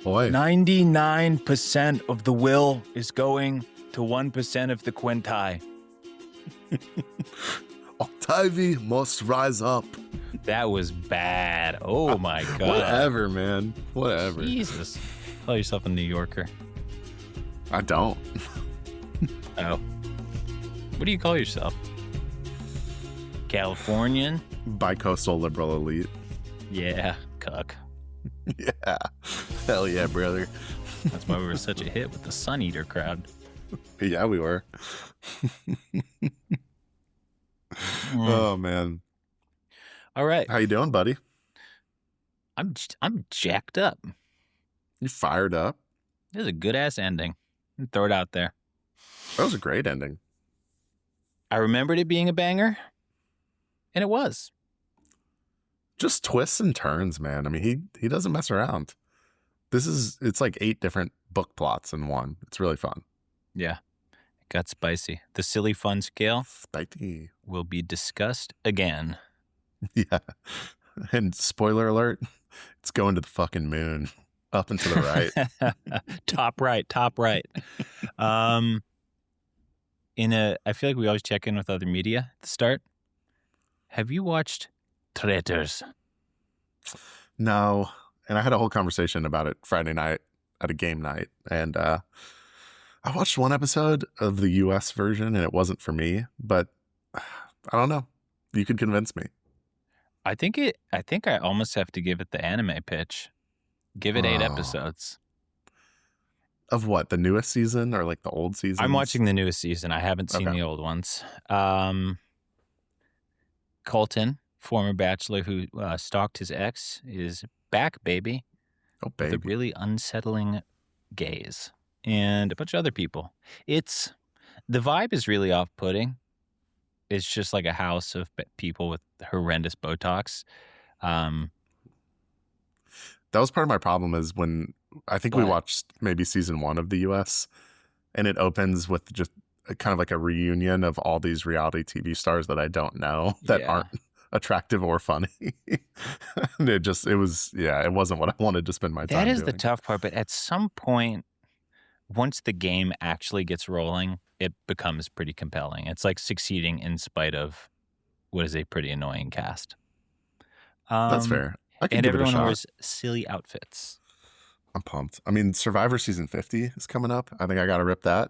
Boy. 99% of the will is going to 1% of the quintai. Octavie must rise up. That was bad. Oh my God. Whatever, man. Whatever. Jesus. Call yourself a New Yorker. I don't. Oh. What do you call yourself? Californian? Bicoastal liberal elite. Yeah, cuck. Yeah. Hell yeah, brother. That's why we were such a hit with the Sun Eater crowd. Yeah, we were. Oh, man. All right. How you doing, buddy? I'm jacked up. You fired up? This is a good-ass ending. Throw it out there. That was a great ending. I remembered it being a banger, and it was. Just twists and turns, man. I mean, he doesn't mess around. It's like 8 different book plots in one. It's really fun. Yeah. It got spicy. The silly fun scale Spicy will be discussed again. Yeah. And spoiler alert, it's going to the fucking moon. Up and to the right. Top right. I feel like we always check in with other media at the start. Have you watched Tutors? No. And I had a whole conversation about it Friday night at a game night. And I watched one episode of the US version and it wasn't for me, but I don't know. You could convince me. I think I almost have to give it the anime pitch. Give it 8 episodes. Of what? The newest season or like the old season? I'm watching the newest season. I haven't seen the old ones. Colton, former bachelor who stalked his ex, is back, baby. Oh, baby. With a really unsettling gaze. And a bunch of other people. The vibe is really off-putting. It's just like a house of people with horrendous Botox. That was part of my problem is when I think we watched maybe season 1 of the US and it opens with just kind of like a reunion of all these reality TV stars that I don't know that aren't attractive or funny. And it wasn't what I wanted to spend my time doing. That is the tough part. But at some point, once the game actually gets rolling, it becomes pretty compelling. It's like succeeding in spite of what is a pretty annoying cast. That's fair. And everyone wears silly outfits. I'm pumped. I mean, Survivor season 50 is coming up. I think I got to rip that.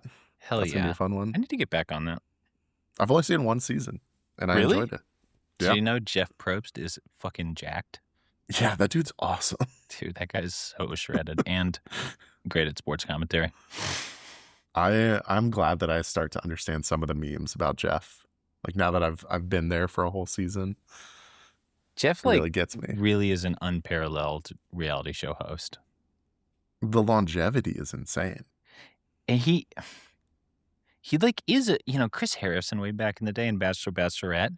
That's gonna be a fun one. I need to get back on that. I've only seen one season, and I enjoyed it. Yeah. Do you know Jeff Probst is fucking jacked? Yeah, that dude's awesome. Dude, that guy's so shredded and great at sports commentary. I'm glad that I start to understand some of the memes about Jeff. Like now that I've been there for a whole season. Jeff really gets me. Really is an unparalleled reality show host. The longevity is insane. And he like is Chris Harrison way back in the day in Bachelor Bachelorette.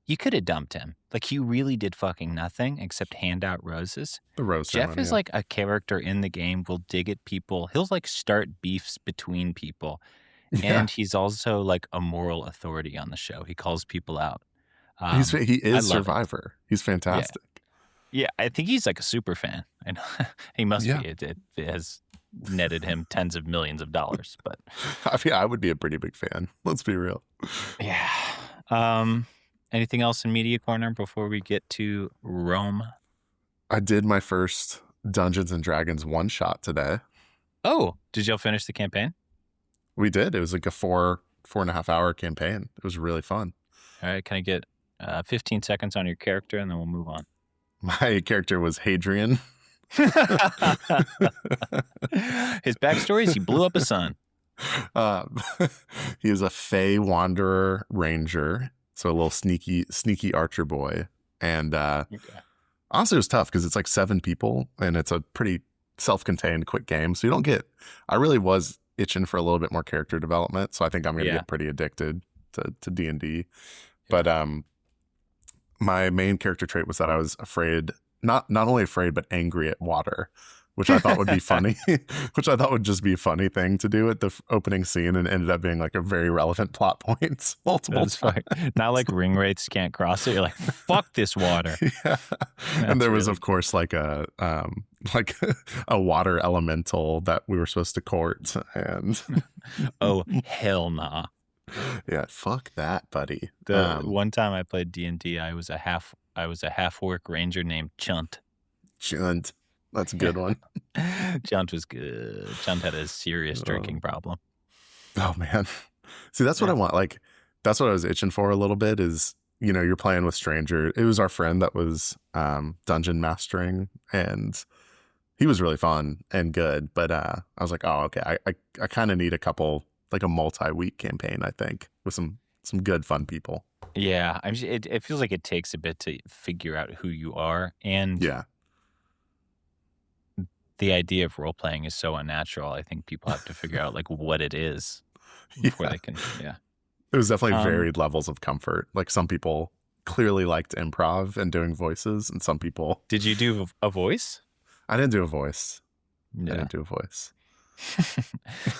You could have dumped him. Like he really did fucking nothing except hand out roses. The rose Jeff is like a character in the game, will dig at people. He'll like start beefs between people. Yeah. And he's also like a moral authority on the show. He calls people out. He is Survivor. He's fantastic. Yeah, I think he's like a super fan. I know he must be. It has netted him tens of millions of dollars. But I mean, I would be a pretty big fan. Let's be real. Yeah. Anything else in Media Corner before we get to Rome? I did my first Dungeons and Dragons one shot today. Oh, did y'all finish the campaign? We did. It was like a 4.5 hour campaign. It was really fun. All right. Can I get 15 seconds on your character and then we'll move on? My character was Hadrian. His backstory is he blew up his son. He was a Fey Wanderer Ranger. So a little sneaky archer boy. And honestly, it was tough because it's like 7 people and it's a pretty self-contained quick game. So you don't get, I really was itching for a little bit more character development. So I think I'm going to get pretty addicted to D&D. But my main character trait was that I was afraid, not only afraid, but angry at water, which I thought would be funny, which I thought would just be a funny thing to do at the opening scene, and ended up being like a very relevant plot point multiple times. Not like ring wraiths can't cross it. You're like, fuck this water. Yeah. And there was, of course, like a water elemental that we were supposed to court, and oh hell nah. Yeah, fuck that, buddy. The one time I played D&D, I was a half orc ranger named Chunt. Chunt. That's a good one. Chunt was good. Chunt had a serious drinking problem. Oh, man. See, that's what I want. Like, that's what I was itching for a little bit is, you know, you're playing with stranger. It was our friend that was dungeon mastering, and he was really fun and good. But I was like, oh, okay. I kind of need a couple, like a multi-week campaign, I think, with some good, fun people. Yeah. It feels like it takes a bit to figure out who you are. And yeah. The idea of role playing is so unnatural. I think people have to figure out like what it is before they can. Yeah, it was definitely varied levels of comfort. Like some people clearly liked improv and doing voices, and some people. Did you do a voice? I didn't do a voice. Yeah. I didn't do a voice.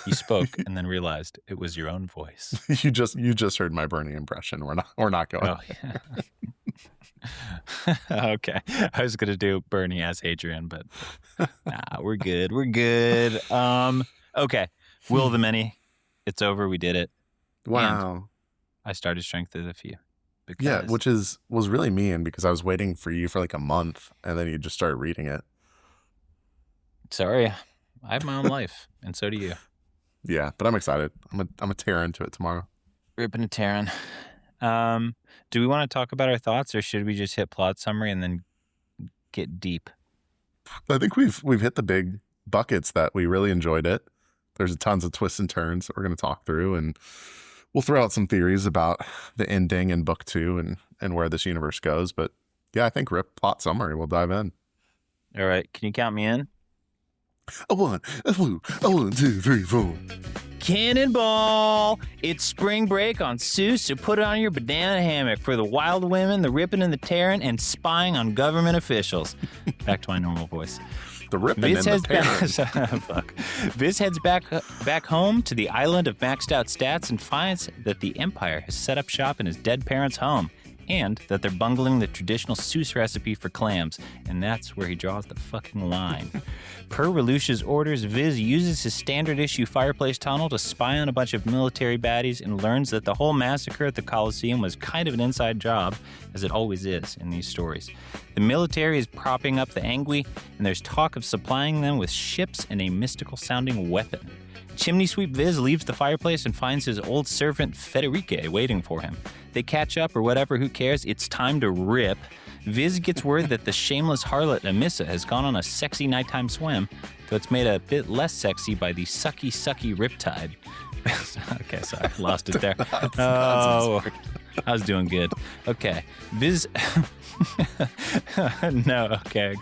You spoke and then realized it was your own voice. You just heard my Bernie impression. We're not going. Oh, yeah. Okay, I was gonna do Bernie as Adrian, but nah, we're good. We're good. Okay, Will of the Many. It's over. We did it. Wow. And I started Strength of the Few. Yeah, which was really mean because I was waiting for you for like a month, and then you just started reading it. Sorry, I have my own life, and so do you. Yeah, but I'm excited. I'm a tear into it tomorrow. Ripping and tearing. Do we want to talk about our thoughts, or should we just hit plot summary and then get deep? I think we've hit the big buckets that we really enjoyed it. There's tons of twists and turns that we're going to talk through, and we'll throw out some theories about the ending in book 2 and where this universe goes. But yeah, I think rip plot summary. We'll dive in. All right. Can you count me in? A 1, a 2, a 1, 2, 3, 4. Cannonball! It's spring break on Suus, so put on your banana hammock for the wild women, the ripping and the tearing, and spying on government officials. Back to my normal voice. The ripping and the tearing. Fuck. Viz heads back home to the island of maxed out stats and finds that the Empire has set up shop in his dead parents' home, and that they're bungling the traditional Suus recipe for clams, and that's where he draws the fucking line. Per Relucia's orders, Viz uses his standard-issue fireplace tunnel to spy on a bunch of military baddies and learns that the whole massacre at the Colosseum was kind of an inside job, as it always is in these stories. The military is propping up the Angui, and there's talk of supplying them with ships and a mystical-sounding weapon. Chimney Sweep Viz leaves the fireplace and finds his old servant Federique waiting for him. They catch up or whatever, who cares? It's time to rip. Viz gets word that the shameless harlot Emissa has gone on a sexy nighttime swim, though it's made a bit less sexy by the sucky riptide. Okay, sorry, lost it there. Oh, I was doing good. Okay, Viz... No, okay.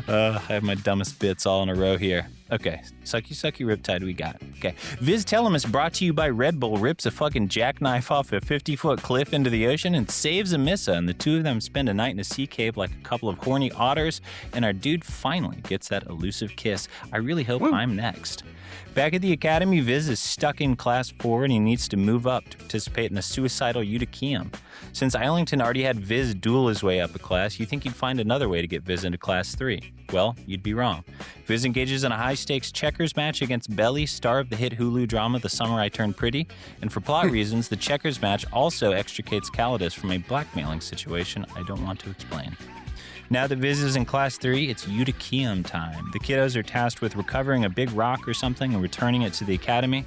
I have my dumbest bits all in a row here. Okay, sucky riptide we got. Okay, Viz Telemus brought to you by Red Bull rips a fucking jackknife off a 50-foot cliff into the ocean and saves Emissa, and the two of them spend a night in a sea cave like a couple of horny otters, and our dude finally gets that elusive kiss. I really hope I'm next. Back at the academy, Viz is stuck in class 4 and he needs to move up to participate in a suicidal Eutychium. Since Islington already had Viz duel his way up a class, you think he'd find another way to get Viz into class 3. Well, you'd be wrong. Viz engages in a high-stakes checkers match against Belly, star of the hit Hulu drama The Summer I Turned Pretty, and for plot reasons, the checkers match also extricates Calidus from a blackmailing situation I don't want to explain. Now that Viz is in class 3, it's Eutychium time. The kiddos are tasked with recovering a big rock or something and returning it to the academy.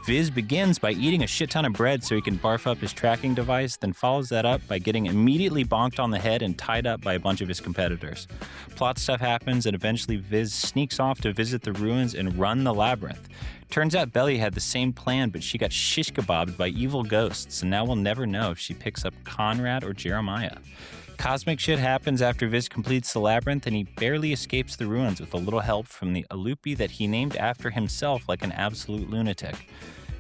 Viz begins by eating a shit ton of bread so he can barf up his tracking device, then follows that up by getting immediately bonked on the head and tied up by a bunch of his competitors. Plot stuff happens, and eventually Viz sneaks off to visit the ruins and run the labyrinth. Turns out Belly had the same plan, but she got shish kebabbed by evil ghosts, and now we'll never know if she picks up Conrad or Jeremiah. Cosmic shit happens after Viz completes the labyrinth, and he barely escapes the ruins with a little help from the Alupi that he named after himself like an absolute lunatic.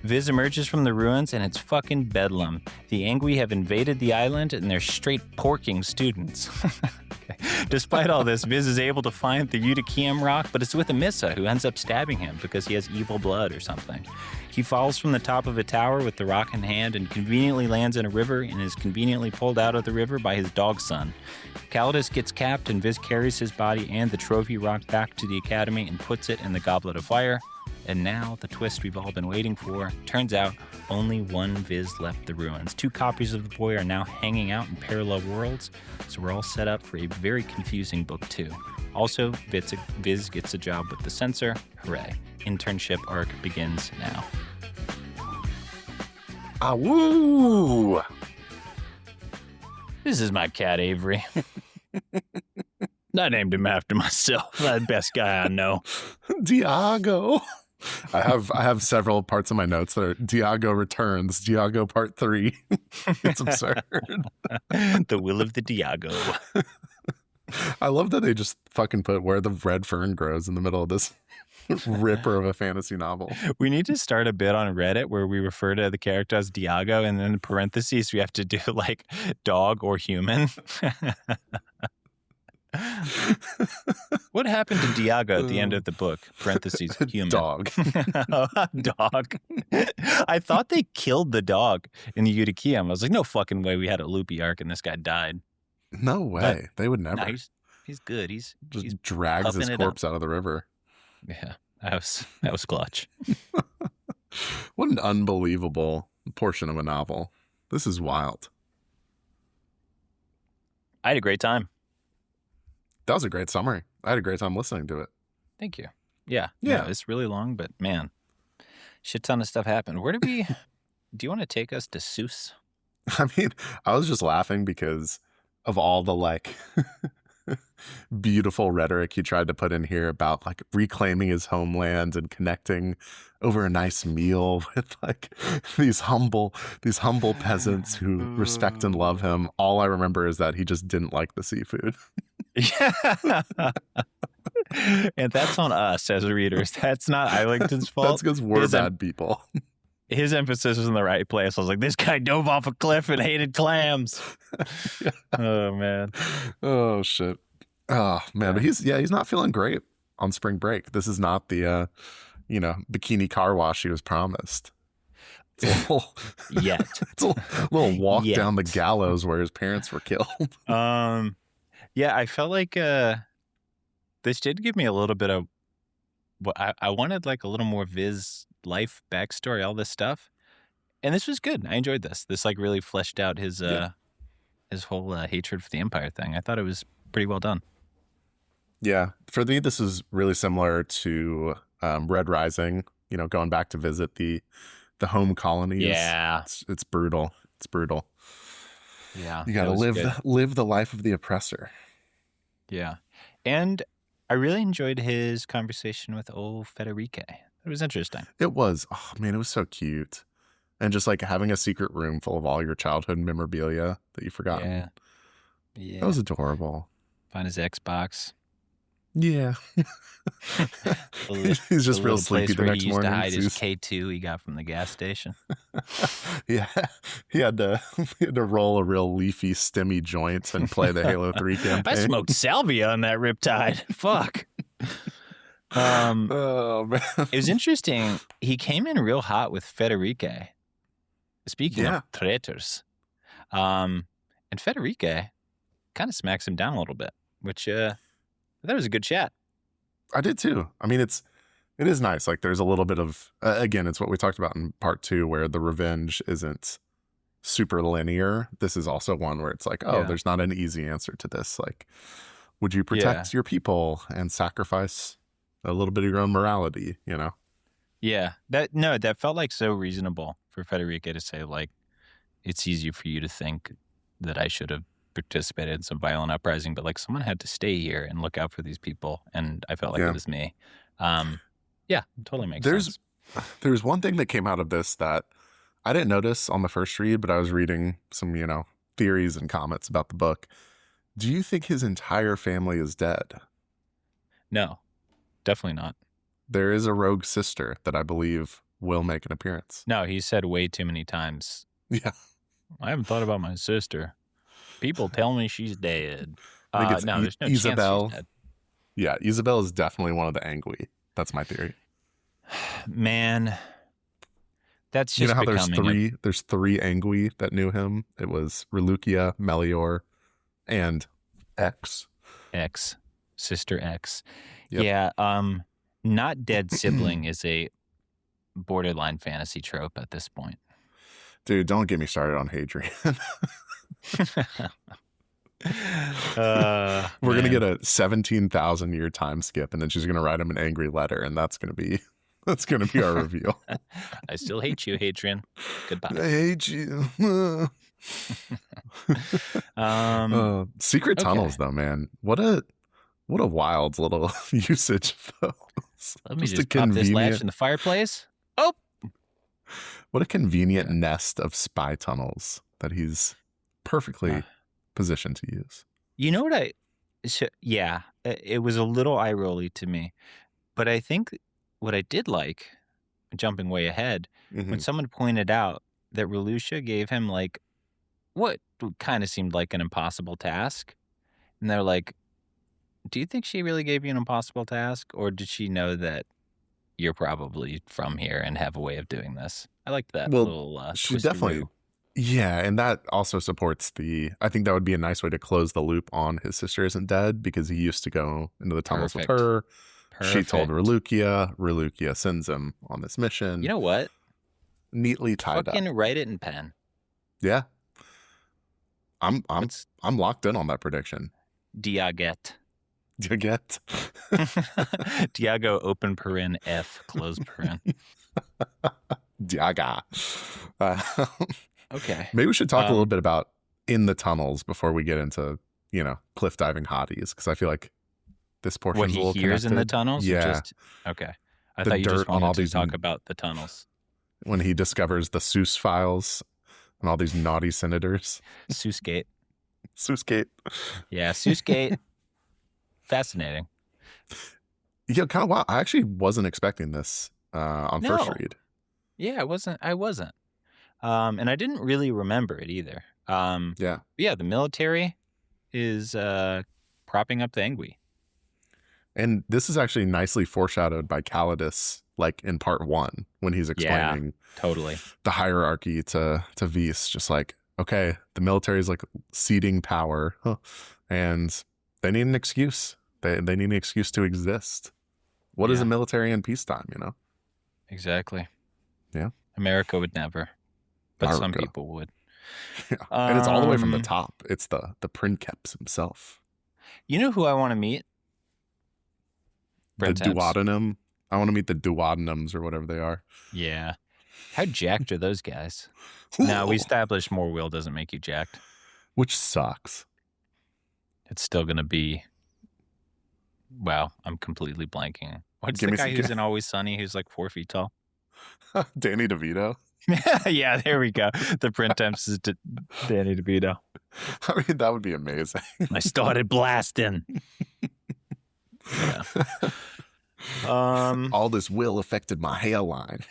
Viz emerges from the ruins and it's fucking bedlam. The Angwi have invaded the island and they're straight porking students. Okay. Despite all this, Viz is able to find the Eutychium rock, but it's with Emissa, who ends up stabbing him because he has evil blood or something. He falls from the top of a tower with the rock in hand and conveniently lands in a river and is conveniently pulled out of the river by his dog son. Calidus gets capped and Viz carries his body and the trophy rock back to the academy and puts it in the Goblet of Fire. And now, the twist we've all been waiting for. Turns out, only one Viz left the ruins. 2 copies of the boy are now hanging out in parallel worlds, so we're all set up for a very confusing book 2. Also, Viz gets a job with the censor. Hooray. Internship arc begins now. Ah, woo! This is my cat, Avery. I named him after myself. The best guy I know. Diago. I have several parts of my notes that are Diago returns, Diago part 3. It's absurd. The will of the Diago. I love that they just fucking put where the red fern grows in the middle of this ripper of a fantasy novel. We need to start a bit on Reddit where we refer to the character as Diago, and then in parentheses we have to do like dog or human. What happened to Diago at the end of the book? Parentheses, human. Dog. Dog. I thought they killed the dog in the Eutychium. I was like, no fucking way we had a loopy arc and this guy died. No way. They would never. No, he's good. He's drags his corpse out of the river. Yeah, that was clutch. What an unbelievable portion of a novel. This is wild. I had a great time. That was a great summary. I had a great time listening to it. Thank you. Yeah. Yeah. No, it's really long, but man, shit ton of stuff happened. Do you want to take us to Suus? I mean, I was just laughing because of all the like beautiful rhetoric he tried to put in here about like reclaiming his homeland and connecting over a nice meal with like these humble peasants who respect and love him. All I remember is that he just didn't like the seafood. Yeah. And that's on us as readers. That's not Islington's fault. That's because we're bad people. His emphasis was in the right place. I was like, this guy dove off a cliff and hated clams. Yeah. Oh, man. Oh, shit. Oh, man. But he's not feeling great on spring break. This is not the, bikini car wash he was promised. It's a little, Yet. It's a little walk down the gallows where his parents were killed. Yeah, I felt like this did give me a little bit of what I wanted, like a little more Viz life backstory, all this stuff, and this was good. I enjoyed this. This like really fleshed out his whole hatred for the Empire thing. I thought it was pretty well done. Yeah, for me, this is really similar to Red Rising. Going back to visit the home colonies. Yeah, it's brutal. It's brutal. Yeah, you got to live the life of the oppressor. Yeah, and I really enjoyed his conversation with old Federica. It was interesting. It was. Oh, man, it was so cute. And just like having a secret room full of all your childhood memorabilia that you've forgotten. Yeah. That was adorable. Find his Xbox. Yeah. He's just real sleepy the next morning. He used to hide his K2 he got from the gas station. Yeah. He had to roll a real leafy, stemmy joint and play the Halo 3 campaign. I smoked salvia on that Riptide. Fuck. Oh, man. It was interesting. He came in real hot with Federica. Speaking of traitors. And Federica kind of smacks him down a little bit, which that was a good chat. I did too. I mean, it is nice. Like there's a little bit of, again, it's what we talked about in part 2, where the revenge isn't super linear. This is also one where it's like, there's not an easy answer to this. Like, would you protect your people and sacrifice a little bit of your own morality, Yeah. That felt like so reasonable for Federica to say, like, it's easy for you to think that I should have participated in some violent uprising, but like someone had to stay here and look out for these people, and I felt like it was me. Totally makes sense. There's one thing that came out of this that I didn't notice on the first read, but I was reading some theories and comments about the book. Do you think his entire family is dead? No, definitely not. There is a rogue sister that I believe will make an appearance. No, he said way too many times. Yeah. I haven't thought about my sister. People tell me she's dead. I think it's no, there's no Isabel. chance she's dead. Yeah, Isabel is definitely one of the Angui. That's my theory. Man, that's just you know how becoming there's three Angui that knew him? It was Relucia, Melior, and X. Sister X. Yep. Yeah, not dead sibling is a borderline fantasy trope at this point. Dude, don't get me started on Hadrian. We're going to get a 17,000 year time skip, and then she's going to write him an angry letter, and that's going to be our reveal. I still hate you, Hadrian. Goodbye. I hate you. Secret tunnels, though, man. What a wild little usage of those. Let me just pop this latch in the fireplace. Oh, what a convenient nest of spy tunnels that he's perfectly positioned to use. You know what yeah, it was a little eye-rolly to me, but I think what I did like, jumping way ahead, when someone pointed out that Relucia gave him like what kind of seemed like an impossible task, and they're like, do you think she really gave you an impossible task, or did she know that you're probably from here and have a way of doing this? I liked that little she definitely. Yeah, and that also supports I think that would be a nice way to close the loop on his sister isn't dead, because he used to go into the tunnels with her. She told Relucia sends him on this mission. You know what? Neatly tied Fucking up. write it in pen. Yeah. I'm locked in on that prediction. Diago. Diago open paren F close paren. Diago. Okay. Maybe we should talk a little bit about in the tunnels before we get into, cliff diving hotties, because I feel like this portion what is a little he hears connected. in the tunnels. Yeah. Okay. I thought you just wanted to talk about the tunnels. When he discovers the Suus files and all these naughty senators. Suusgate. Yeah, Suusgate. Fascinating. Yeah, kind of wow. I actually wasn't expecting this on first read. Yeah, I wasn't. And I didn't really remember it either. Yeah, the military is propping up the Angui. And this is actually nicely foreshadowed by Calidus, like in part 1, when he's explaining totally the hierarchy to Vis, just like, okay, the military is like ceding power, and they need an excuse. They need an excuse to exist. What is a military in peacetime, Exactly. Yeah. America would never, but some people would. Yeah. And it's all the way from the top. It's the princeps himself. You know who I want to meet? The duodenum. I want to meet the duodenums or whatever they are. Yeah. How jacked are those guys? Now, we established more will doesn't make you jacked. Which sucks. It's still going to be... Wow, I'm completely blanking. What's the guy who's in Always Sunny who's like 4 feet tall? Danny DeVito. Yeah, there we go. The princeps is Danny DeVito. I mean, that would be amazing. I started blasting. Yeah. All this will affected my hairline.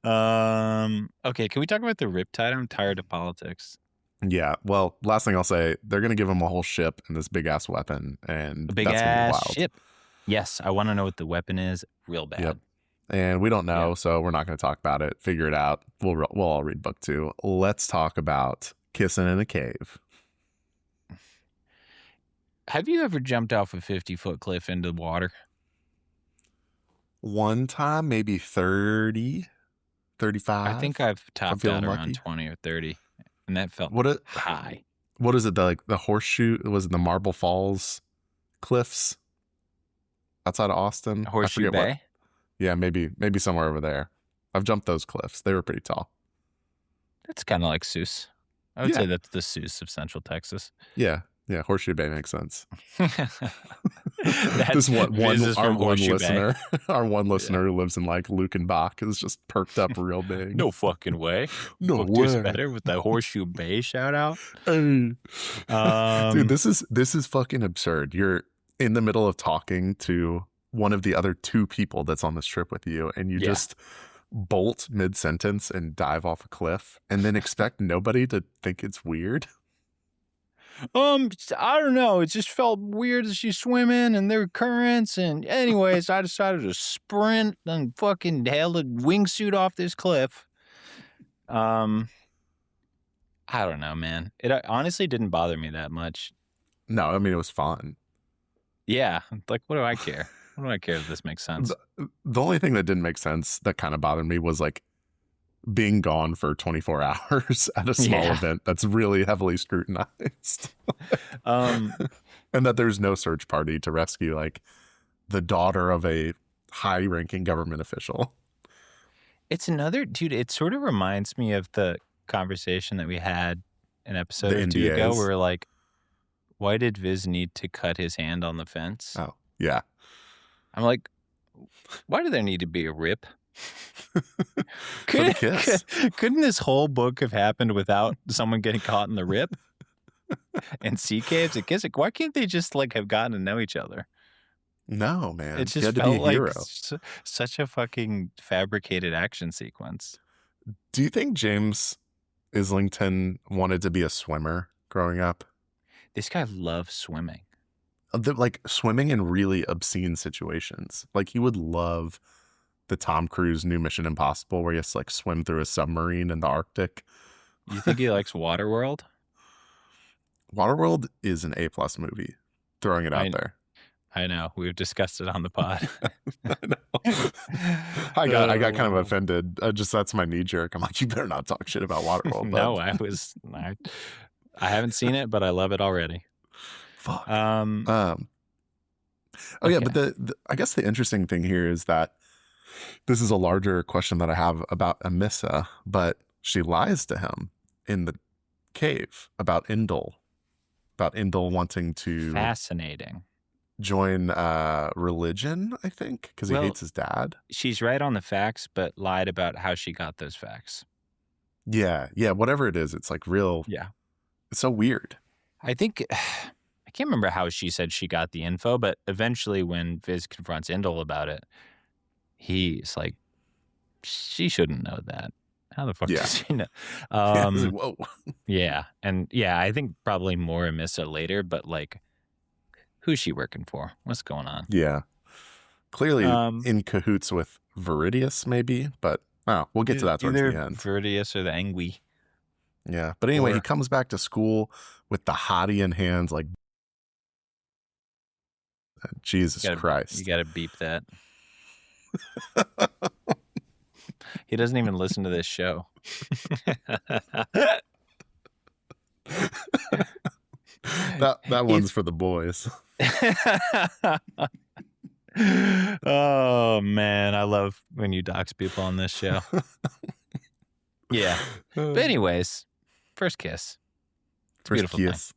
Okay, can we talk about the Riptide? I'm tired of politics. Yeah, well, last thing I'll say, they're going to give him a whole ship and this big-ass weapon, and a big-ass ship. Yes, I want to know what the weapon is real bad. Yep. And we don't know, so we're not going to talk about it. Figure it out. We'll all read book 2. Let's talk about Kissing in a Cave. Have you ever jumped off a 50-foot cliff into the water? One time, maybe 30, 35. I think I've topped out around 20 or 30, and that felt high. What is it, the horseshoe? Was it the Marble Falls cliffs outside of Austin? Horseshoe Bay? Yeah, maybe somewhere over there. I've jumped those cliffs. They were pretty tall. That's kind of like Suus. I would say that's the Suus of Central Texas. Yeah, Horseshoe Bay makes sense. This our one listener who lives in like Lukenbach is just perked up real big. No fucking way. No Book way. Two's better with the Horseshoe Bay shout out. Dude, this is fucking absurd. You're in the middle of talking to one of the other two people that's on this trip with you, and you just bolt mid-sentence and dive off a cliff and then expect nobody to think it's weird? I don't know. It just felt weird as she's swimming and there were currents. And anyways, I decided to sprint and fucking hail a wingsuit off this cliff. I don't know, man. It honestly didn't bother me that much. No, I mean, it was fun. Yeah. Like, what do I care? What do I care if this makes sense? The only thing that didn't make sense that kind of bothered me was like being gone for 24 hours at a small event that's really heavily scrutinized. And that there's no search party to rescue like the daughter of a high-ranking government official. It's another, dude, it sort of reminds me of the conversation that we had an episode or two ago where like, why did Viz need to cut his hand on the fence? Oh, yeah. I'm like, why do there need to be a rip? Couldn't this whole book have happened without someone getting caught in the rip? And sea caves? Why can't they just like have gotten to know each other? No, man. It just felt like such a fucking fabricated action sequence. Do you think James Islington wanted to be a swimmer growing up? This guy loves swimming. Like swimming in really obscene situations. Like he would love the Tom Cruise new Mission Impossible where he has to like swim through a submarine in the Arctic. You think he likes Waterworld? Waterworld is an A+ movie. Throwing it out there. I know. We've discussed it on the pod. I know. I got kind of offended. That's my knee jerk. I'm like, you better not talk shit about Waterworld. No, I haven't seen it, but I love it already. Fuck. Okay. Yeah, but I guess the interesting thing here is that this is a larger question that I have about Emissa, but she lies to him in the cave about Indel wanting to fascinating join religion, I think, because he hates his dad. She's right on the facts, but lied about how she got those facts. Yeah, whatever it is, it's like real. Yeah, it's so weird. I think I can't remember how she said she got the info, but eventually when Viz confronts Indel about it, he's like, she shouldn't know that. How the fuck does she know? Like, whoa. Yeah. And yeah, I think probably more Emissa later, but like, who's she working for? What's going on? Yeah. Clearly in cahoots with Viridius, maybe, but we'll get to that towards the end. Viridius or the Angui. Yeah. But anyway, he comes back to school with the hottie in hands, like, Jesus Christ. You got to beep that. He doesn't even listen to this show. that one's for the boys. Oh man, I love when you dox people on this show. Yeah. But anyways, first kiss. It's a beautiful kiss.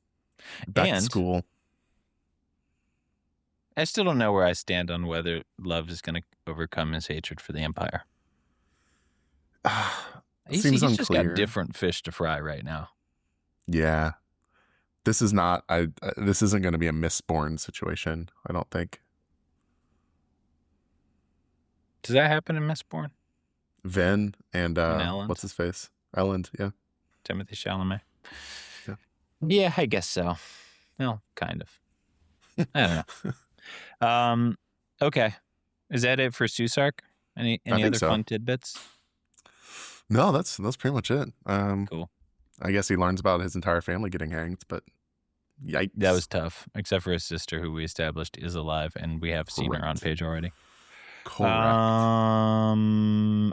Back to school. I still don't know where I stand on whether love is going to overcome his hatred for the Empire. He's unclear. Just got different fish to fry right now. Yeah. This is not, this isn't going to be a Mistborn situation, I don't think. Does that happen in Mistborn? Ven and what's his face? Elend, yeah. Timothy Chalamet. Yeah. Yeah, I guess so. Well, kind of. I don't know. Okay. Is that it for Suus arc? Any other fun tidbits? No, that's pretty much it. Cool. I guess he learns about his entire family getting hanged, but yikes. That was tough, except for his sister, who we established is alive, and we have seen her on page already. Correct.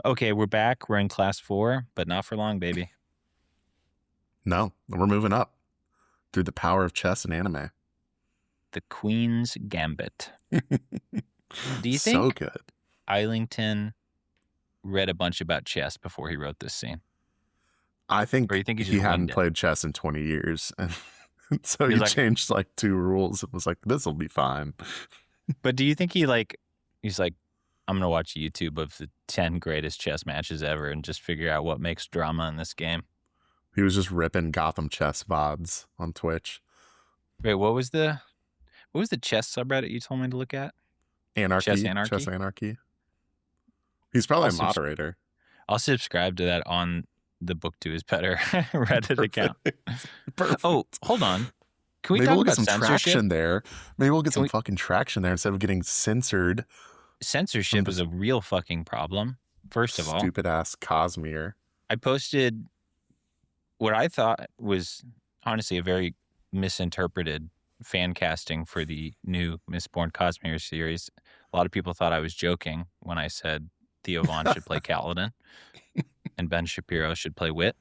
Okay, we're back. We're in class 4, but not for long, baby. No, we're moving up through the power of chess and anime. The Queen's Gambit. Do you think so good. Islington read a bunch about chess before he wrote this scene? I think, or you think he hadn't played chess in 20 years. And so he changed like 2 rules. It was like, this will be fine. But do you think he's like, I'm going to watch YouTube of the 10 greatest chess matches ever and just figure out what makes drama in this game? He was just ripping Gotham chess VODs on Twitch. Wait, what was the chess subreddit you told me to look at? Anarchy. Anarchy? Chess Anarchy. He's probably a moderator. I'll subscribe to that on the Book2Isbetter Reddit account. Perfect. Oh, hold on. Can we Maybe talk we'll about get some censorship? traction there. Maybe we'll get some fucking traction there instead of getting censored. Censorship is a real fucking problem. First of all, stupid ass Cosmere. I posted what I thought was honestly a very misinterpreted fan casting for the new Mistborn Cosmere series. A lot of people thought I was joking when I said Theo Von should play Kaladin and Ben Shapiro should play Wit.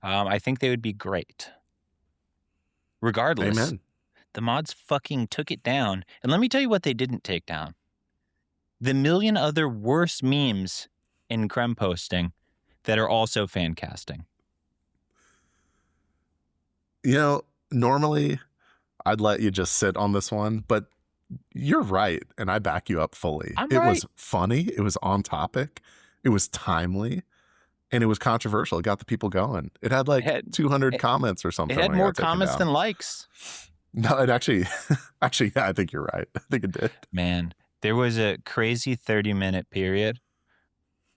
I think they would be great. Regardless, Amen. the mods fucking took it down. And let me tell you what they didn't take down. The million other worse memes in Creme posting that are also fan casting. You know, normally I'd let you just sit on this one, but you're right, and I back you up fully. It was funny, it was on topic, it was timely, and it was controversial. It got the people going. It had 200 comments or something. It had more comments than likes. No, it actually, yeah, I think you're right. I think it did. Man, there was a crazy 30-minute period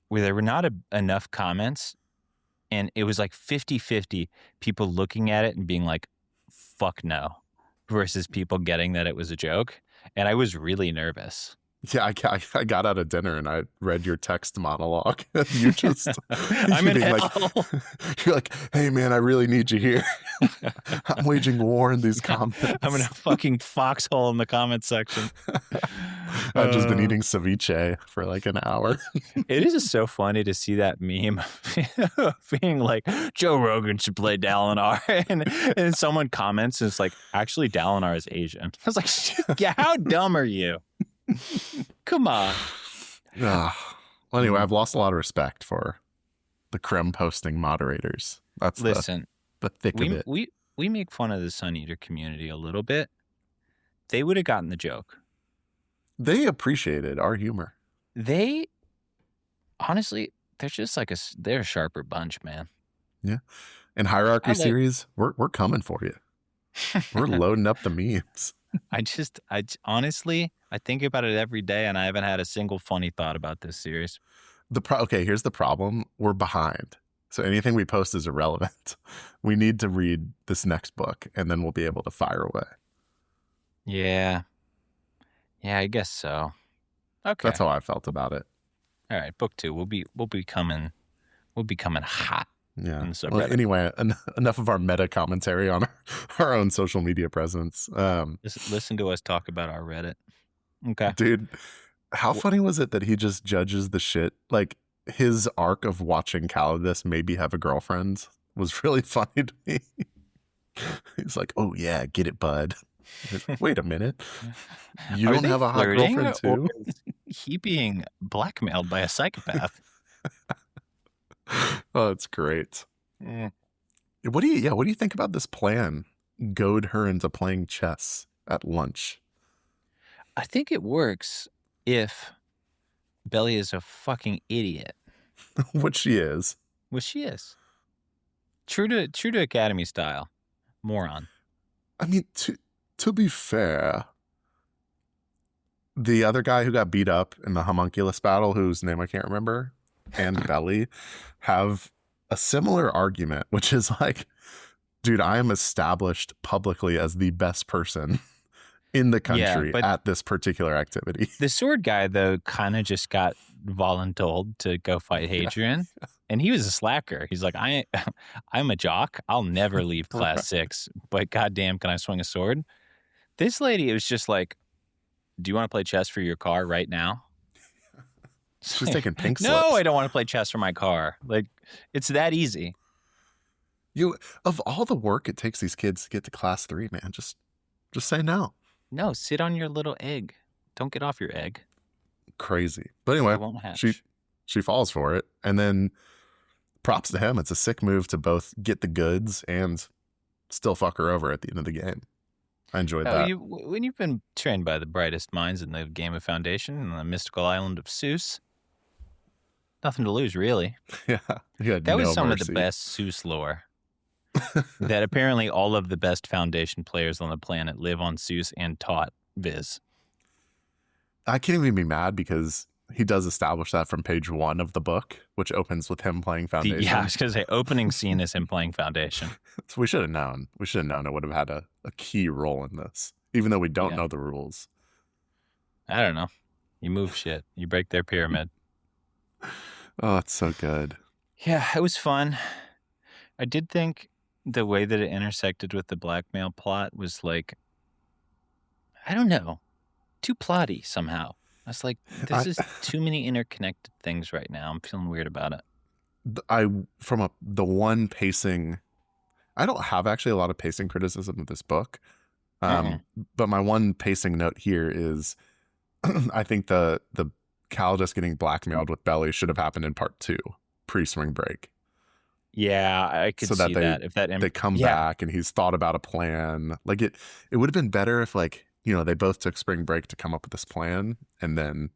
where there were not enough comments, and it was like 50-50 people looking at it and being like, fuck no, versus people getting that it was a joke. And I was really nervous. Yeah, I got out of dinner and I read your text monologue. You just, I'm in hell. You're like, hey man, I really need you here. I'm waging war in these comments. I'm in a fucking foxhole in the comment section. I've just been eating ceviche for like an hour. It is just so funny to see that meme being like, Joe Rogan should play Dalinar. And someone comments and it's like, actually, Dalinar is Asian. I was like, yeah, how dumb are you? Come on. Well, anyway, I've lost a lot of respect for the Creme posting moderators. That's the thick of it. We make fun of the Sun Eater community a little bit. They would have gotten the joke. They appreciated our humor. They, honestly, they're just like they're a sharper bunch, man. Yeah. In Hierarchy series, we're coming for you. We're loading up the memes. I honestly, I think about it every day, and I haven't had a single funny thought about this series. Okay, here's the problem. We're behind. So anything we post is irrelevant. We need to read this next book, and then we'll be able to fire away. Yeah. Yeah, I guess so. Okay. That's how I felt about it. All right, book 2. We'll be coming hot. Yeah. Well, anyway, enough of our meta commentary on our own social media presence. Listen to us talk about our Reddit. Okay. Dude, how funny was it that he just judges the shit? Like, his arc of watching Calidus maybe have a girlfriend was really funny to me. He's like, oh yeah, get it, bud. Wait a minute. You don't have a hot girlfriend too? Or is he being blackmailed by a psychopath? Oh, it's great. What do you think about this plan? Goad her into playing chess at lunch. I think it works if Belly is a fucking idiot. Which she is. True to Academy style. Moron. I mean, to be fair, the other guy who got beat up in the homunculus battle, whose name I can't remember, and Belly have a similar argument, which is like, dude, I am established publicly as the best person in the country at this particular activity. The sword guy, though, kind of just got voluntold to go fight Hadrian, and he was a slacker. He's like, I'm a jock. I'll never leave class 6, but goddamn, can I swing a sword? This lady, it was just like, do you want to play chess for your car right now? She's taking pink slips. No, I don't want to play chess for my car. Like, it's that easy. Of all the work it takes these kids to get to class 3, man, just say no. No, sit on your little egg. Don't get off your egg. Crazy. But anyway, she falls for it. And then props to him. It's a sick move to both get the goods and still fuck her over at the end of the game. I enjoyed that. When you've been trained by the brightest minds in the game of Foundation on the mystical island of Suus, nothing to lose, really. Yeah. That was some of the best Suus lore. That apparently all of the best Foundation players on the planet live on Suus and taught Viz. I can't even be mad because he does establish that from page 1 of the book, which opens with him playing Foundation. Yeah, I was going to say opening scene is him playing Foundation. So we should have known. We should have known it would have had a key role in this, even though we don't know the rules. I don't know. You move shit. You break their pyramid. Oh, it's so good. Yeah, it was fun. I did think the way that it intersected with the blackmail plot was like, I don't know, too plotty somehow. I was like, this is too many interconnected things right now. I'm feeling weird about it. The one pacing, I don't have actually a lot of pacing criticism of this book. But my one pacing note here is I think the Cal just getting blackmailed with Belly should have happened in part 2, pre-swing break. Yeah, I could see that. If they come back and he's thought about a plan. Like it would have been better if, like, you know, they both took spring break to come up with this plan and then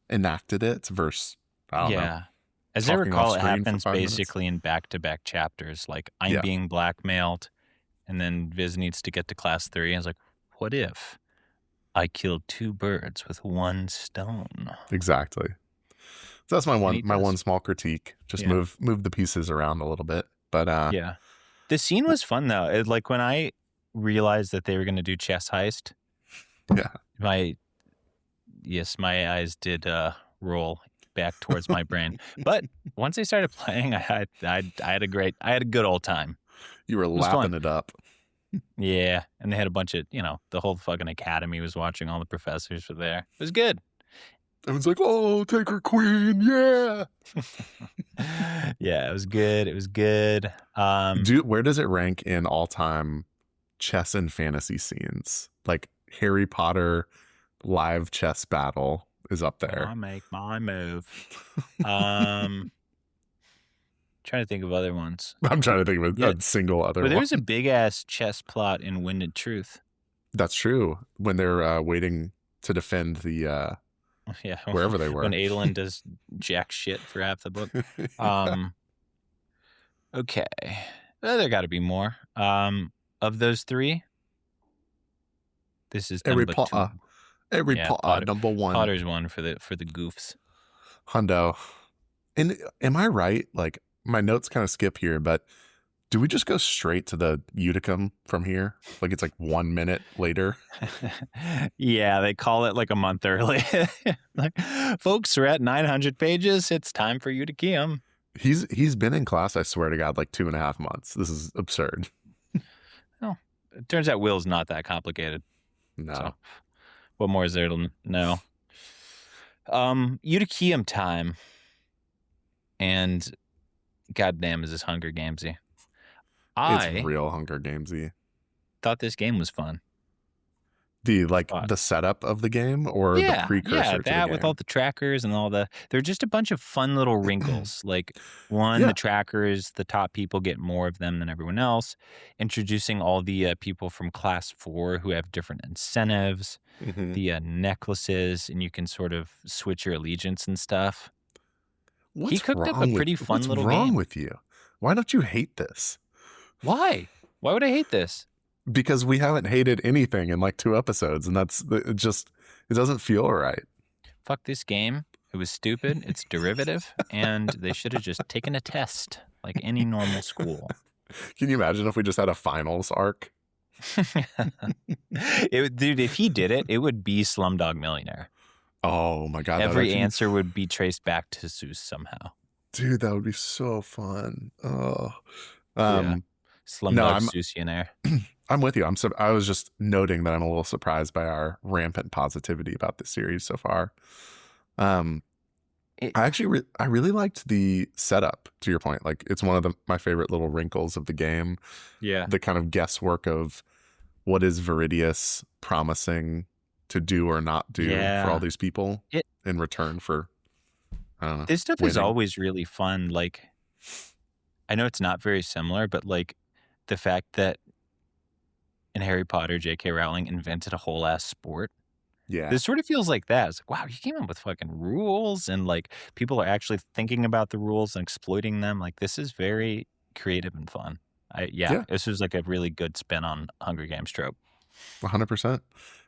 enacted it versus, I don't know. As I recall, it happens basically in back-to-back chapters. Like, I'm being blackmailed, and then Viz needs to get to class 3. And it's like, what if I killed 2 birds with 1 stone? Exactly. So that's my one small critique. Just move the pieces around a little bit. But the scene was fun though. Like when I realized that they were going to do chess heist. Yeah. My eyes did roll back towards my brain. But once they started playing, I had a good old time. You were lapping it up. Yeah, and they had a bunch of, the whole fucking academy was watching. All the professors were there. It was good. Everyone's like, oh, take her queen, yeah. Yeah, it was good. It was good. Where does it rank in all-time chess and fantasy scenes? Like Harry Potter live chess battle is up there. I make my move. Trying to think of other ones. I'm trying to think of a single other one. There was a big-ass chess plot in Winded Truth. That's true. When they're waiting to defend the... wherever they were. When Adolin does jack shit for half the book. Okay. There got to be more. Of those 3, this is Harry number Potter. 2. Harry Potter, number 1. Potter's one for the goofs. Hundo. And am I right? Like, my notes kind of skip here, but do we just go straight to the Uticum from here? Like it's like 1 minute later? Yeah, they call it like a month early. Like, folks, we're at 900 pages. It's time for Uticum. He's been in class, I swear to God, like 2.5 months. This is absurd. Well, it turns out Will's not that complicated. No. So, what more is there to know? Uticum time. And goddamn, is this Hunger Gamesy. It's real Hunger Gamesy. Thought this game was fun. The setup of the game or the precursor to the game? That with all the trackers and all they're just a bunch of fun little wrinkles. Like the trackers, the top people get more of them than everyone else. Introducing all the people from class 4 who have different incentives, the necklaces, and you can sort of switch your allegiance and stuff. He cooked up a pretty fun little game. What's wrong with you? Why don't you hate this? Why? Why would I hate this? Because we haven't hated anything in like 2 episodes, and it doesn't feel right. Fuck this game. It was stupid. It's derivative, and they should have just taken a test like any normal school. Can you imagine if we just had a finals arc? Dude, if he did it, it would be Slumdog Millionaire. Oh my God. Every answer would be traced back to Suus somehow. Dude, that would be so fun. Oh. Slumdog Suusionaire. I'm with you. I was just noting that I'm a little surprised by our rampant positivity about this series so far. I really liked the setup, to your point. Like, it's one of my favorite little wrinkles of the game. Yeah. The kind of guesswork of what is Viridius promising to do or not do for all these people in return for, I don't know. This stuff is always really fun. Like, I know it's not very similar, but like the fact that in Harry Potter, J.K. Rowling invented a whole ass sport. Yeah. This sort of feels like that. It's like, wow, you came up with fucking rules, and like people are actually thinking about the rules and exploiting them. Like, this is very creative and fun. This was like a really good spin on Hunger Games trope. 100%.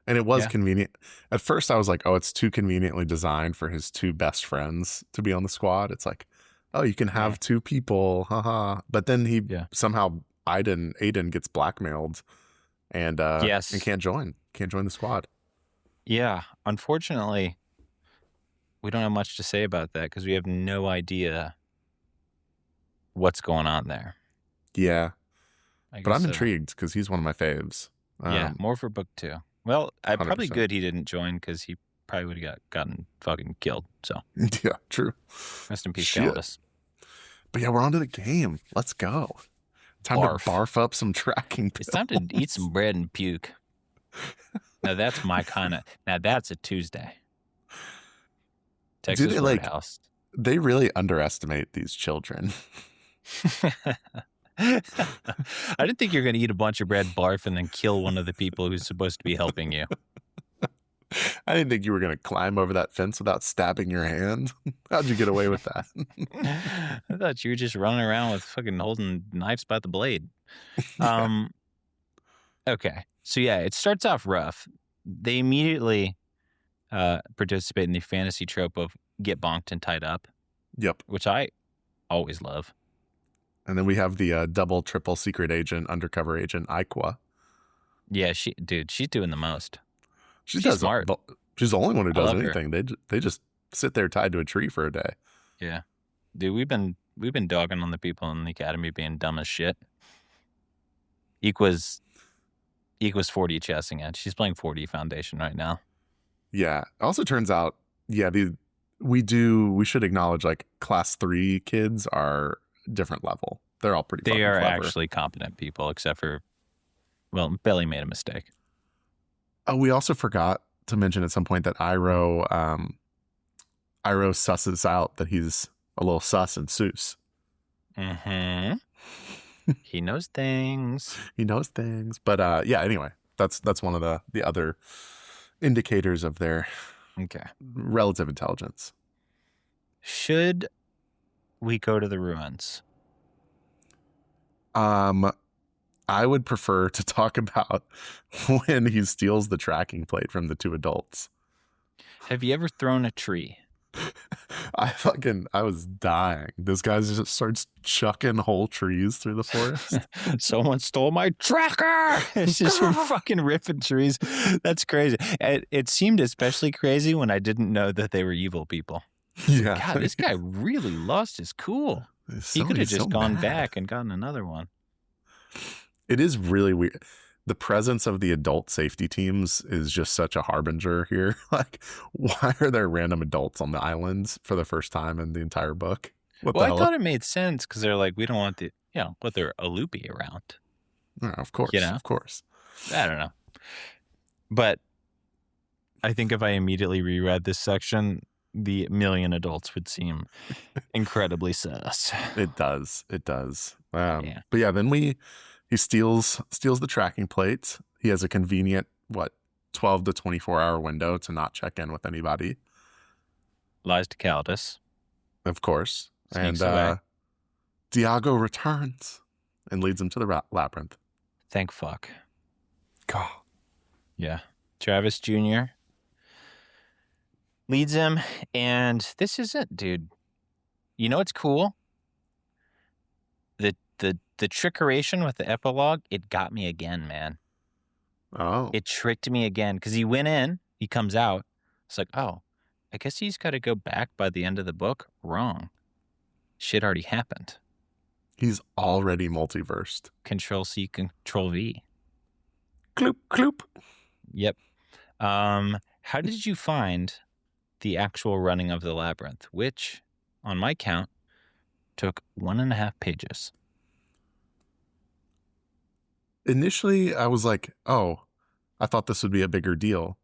And it was Yeah. convenient. At first, I was like, oh, it's too conveniently designed for his two best friends to be on the squad. It's like, oh, you can have two people. Haha. But then somehow Aiden gets blackmailed and Yes. can't join the squad. Yeah. Unfortunately, we don't have much to say about that because we have no idea what's going on there. Yeah. But I'm intrigued because he's one of my faves. Yeah, more for book 2. Well, probably 100%. good he didn't join because he probably would have gotten fucking killed. So yeah, true. Rest in peace, Caldas. But yeah, we're on to the game. Let's go. Time to barf up some tracking pills. It's time to eat some bread and puke. Now that's my kind of. Now that's a Tuesday. Texas Roadhouse. They really underestimate these children. I didn't think you were going to eat a bunch of bread, barf, and then kill one of the people who's supposed to be helping you. I didn't think you were going to climb over that fence without stabbing your hand. How'd you get away with that? I thought you were just running around with fucking holding knives by the blade. Okay. So yeah, it starts off rough. They immediately participate in the fantasy trope of get bonked and tied up. Yep. Which I always love. And then we have the double, triple secret agent, undercover agent, Aqua. Yeah, she's doing the most. She's smart. She's the only one who does anything. They just sit there tied to a tree for a day. Yeah, dude, we've been dogging on the people in the academy being dumb as shit. Equa's 4D chessing it. She's playing 4D Foundation right now. Yeah. It also turns out, we should acknowledge like class 3 kids are different level. They're all pretty They are clever. actually competent people, except for, well, Belly made a mistake. Oh, we also forgot to mention at some point that Iroh susses out that he's a little sus in Suus. Mm-hmm. He knows things. He knows things. But anyway, that's one of the other indicators of their relative intelligence. Should we go to the ruins? I would prefer to talk about when he steals the tracking plate from the two adults. Have you ever thrown a tree? I was dying. This guy just starts chucking whole trees through the forest. Someone stole my tracker. It's just fucking ripping trees. That's crazy. It seemed especially crazy when I didn't know that they were evil people. Yeah. God, this guy really lost his cool. He could have just gone back and gotten another one. It is really weird. The presence of the adult safety teams is just such a harbinger here. Like, why are there random adults on the islands for the first time in the entire book? I thought it made sense because they're like, we don't want but they're a loopy around. Yeah, of course, of course. I don't know. But I think if I immediately reread this section, the million adults would seem incredibly sus. It does. But yeah, then he steals the tracking plate. He has a convenient 12 to 24 hour window to not check in with anybody. Lies to Caldas, of course. Sneaks and away. Diago returns and leads him to the labyrinth. Thank fuck. God. Yeah. Travis Jr. leads him, and this is it, dude. You know what's cool? The trickeration with the epilogue, it got me again, man. Oh. It tricked me again, because he went in, he comes out. It's like, oh, I guess he's got to go back by the end of the book. Wrong. Shit already happened. He's already multiversed. Control-C, Control-V. Cloop, cloop. Yep. How did you find the actual running of the labyrinth, which, on my count, took 1.5 pages? Initially, I was like, oh, I thought this would be a bigger deal.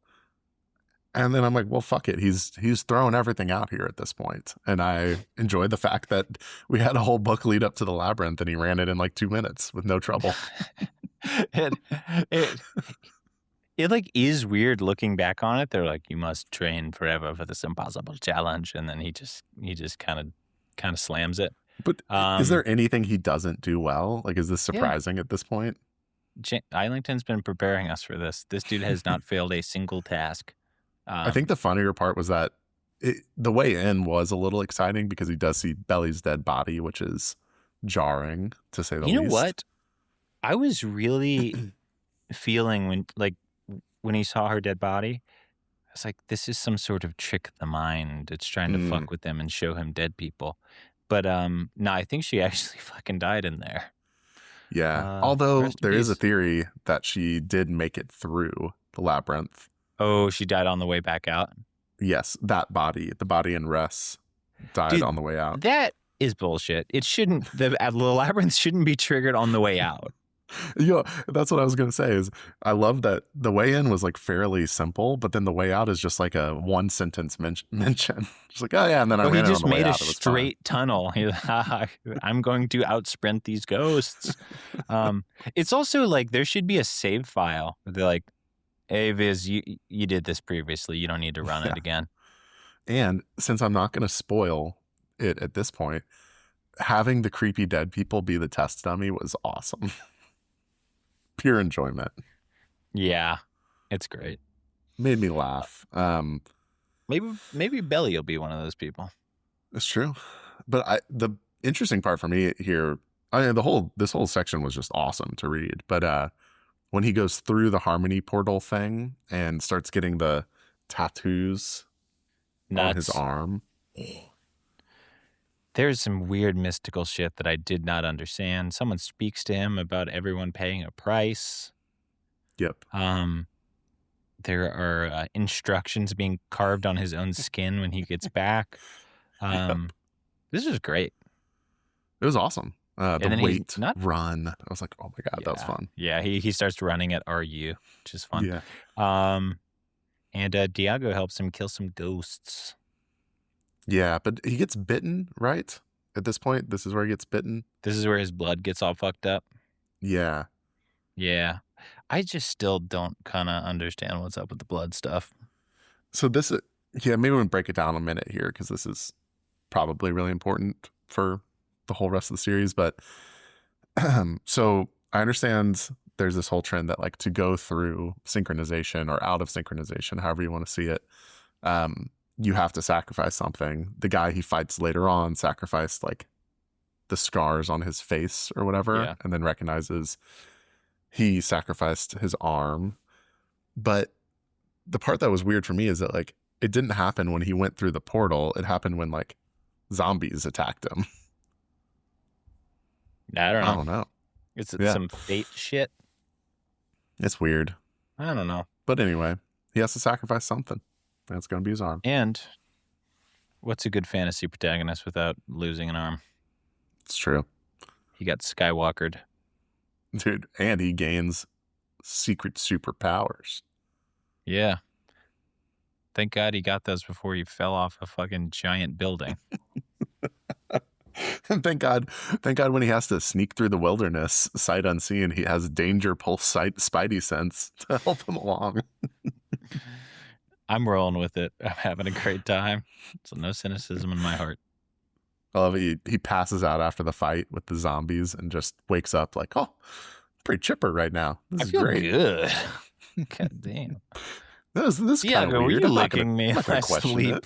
And then I'm like, well, fuck it. He's throwing everything out here at this point. And I enjoyed the fact that we had a whole book lead up to the labyrinth and he ran it in like 2 minutes with no trouble. It like is weird looking back on it. They're like, you must train forever for this impossible challenge. And then he just kind of slams it. But is there anything he doesn't do well? Like, is this surprising at this point? Islington's been preparing us for this. This dude has not failed a single task. I think the funnier part was that the way in was a little exciting because he does see Belly's dead body, which is jarring to say the least. You know what? I was really feeling when he saw her dead body. I was like, this is some sort of trick of the mind. It's trying to fuck with him and show him dead people. But no, I think she actually fucking died in there. Yeah. Although there is a theory that she did make it through the labyrinth. Oh, she died on the way back out? Yes, that body, the body in Ress, died on the way out. That is bullshit. It shouldn't, the labyrinth shouldn't be triggered on the way out. Yeah, that's what I was going to say is I love that the way in was like fairly simple, but then the way out is just like a one sentence mention. Just like, oh yeah, and then I ran he it just on the way made a out. It was straight tunnel. I'm going to outsprint these ghosts. It's also like there should be a save file. They're like, hey Viz, you did this previously. You don't need to run it again. And since I'm not going to spoil it at this point, having the creepy dead people be the test dummy was awesome. Pure enjoyment. Yeah, it's great. Made me laugh. Maybe Belly will be one of those people. It's true. But the interesting part for me here, this whole section was just awesome to read. But when he goes through the Harmony portal thing and starts getting the tattoos on his arm. There's some weird mystical shit that I did not understand. Someone speaks to him about everyone paying a price. Yep. There are instructions being carved on his own skin when he gets back. This is great. It was awesome. The weight run. I was like, oh my God, that was fun. Yeah, he starts running at RU, which is fun. Yeah. And Diago helps him kill some ghosts. Yeah, but he gets bitten, right? At this point, this is where he gets bitten. This is where his blood gets all fucked up. Yeah. Yeah. I just still don't kind of understand what's up with the blood stuff. So maybe we'll break it down a minute here because this is probably really important for the whole rest of the series. But so I understand there's this whole trend that like to go through synchronization or out of synchronization, however you want to see it, you have to sacrifice something. The guy he fights later on sacrificed like the scars on his face or whatever, and then recognizes he sacrificed his arm. But the part that was weird for me is that like it didn't happen when he went through the portal. It happened when like zombies attacked him. I don't know. I don't know. It's some fate shit. It's weird. I don't know. But anyway, he has to sacrifice something. That's going to be his arm. And what's a good fantasy protagonist without losing an arm? It's true. He got Skywalkered. Dude, and he gains secret superpowers. Yeah. Thank God he got those before he fell off a fucking giant building. And thank God when he has to sneak through the wilderness, sight unseen, he has danger pulse spidey sense to help him along. I'm rolling with it. I'm having a great time. So no cynicism in my heart. I love it. He passes out after the fight with the zombies and just wakes up like, oh, pretty chipper right now. This is feel great. Good. God damn. This is kind of weird. Were you licking me in my sleep?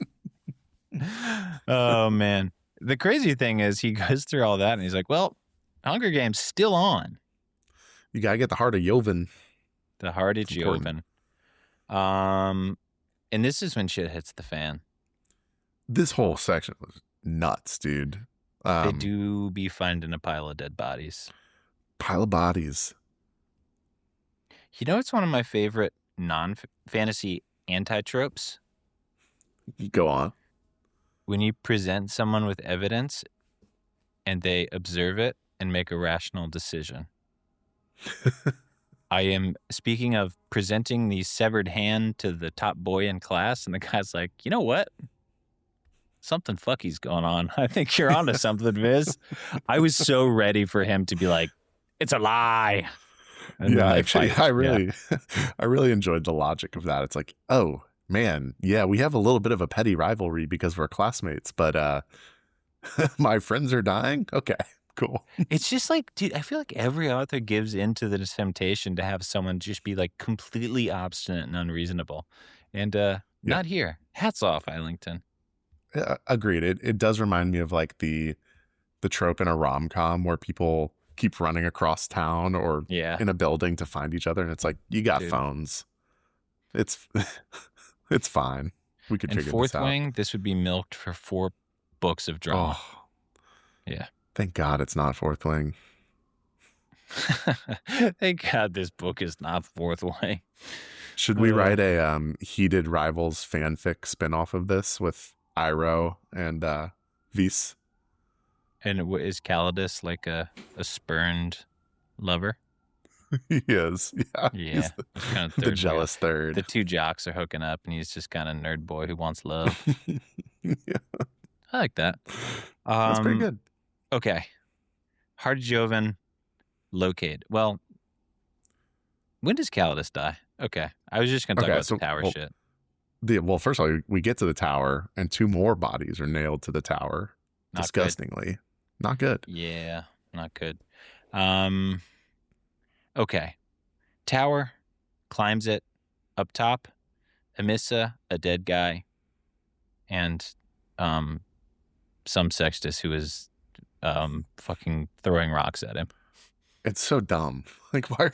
Oh, man. The crazy thing is he goes through all that and he's like, well, Hunger Games still on. You got to get the Heart of Jovan. The Heart of Jovan. And this is when shit hits the fan. This whole section was nuts, dude. They do be finding a pile of dead bodies. Pile of bodies. You know, it's one of my favorite non-fantasy anti-tropes. Go on. When you present someone with evidence and they observe it and make a rational decision. I am speaking of presenting the severed hand to the top boy in class, and the guy's like, you know what? Something fucky's going on. I think you're onto something, Viz. I was so ready for him to be like, it's a lie. And yeah, actually, I really enjoyed the logic of that. It's like, oh, man, yeah, we have a little bit of a petty rivalry because we're classmates, but my friends are dying? Okay, cool. It's just like, dude, I feel like every author gives into the temptation to have someone just be like completely obstinate and unreasonable. And not here. Hats off, Islington. Yeah, agreed. It does remind me of like the trope in a rom-com where people keep running across town or in a building to find each other, and it's like, you got phones. It's it's fine. We could figure this out. Fourth Wing, this would be milked for 4 books of drama. Oh, yeah. Thank God it's not Fourth Wing. Thank God this book is not Fourth Wing. Should we write a Heated Rivals fanfic spinoff of this with Iroh and Vis? And is Calidus like a spurned lover? He is. Yeah. He's kind of the jealous third. The 2 jocks are hooking up, and he's just kind of nerd boy who wants love. I like that. That's pretty good. Okay. Heart of Jovan, locate. Well, when does Calidus die? Okay. I was just going to talk about the tower shit. Well, first of all, we get to the tower, and 2 more bodies are nailed to the tower. Not disgustingly. Good. Not good. Yeah, not good. Okay. Tower, climbs it, up top, Emissa, a dead guy, and some sextus who is fucking throwing rocks at him. It's so dumb. Like, why?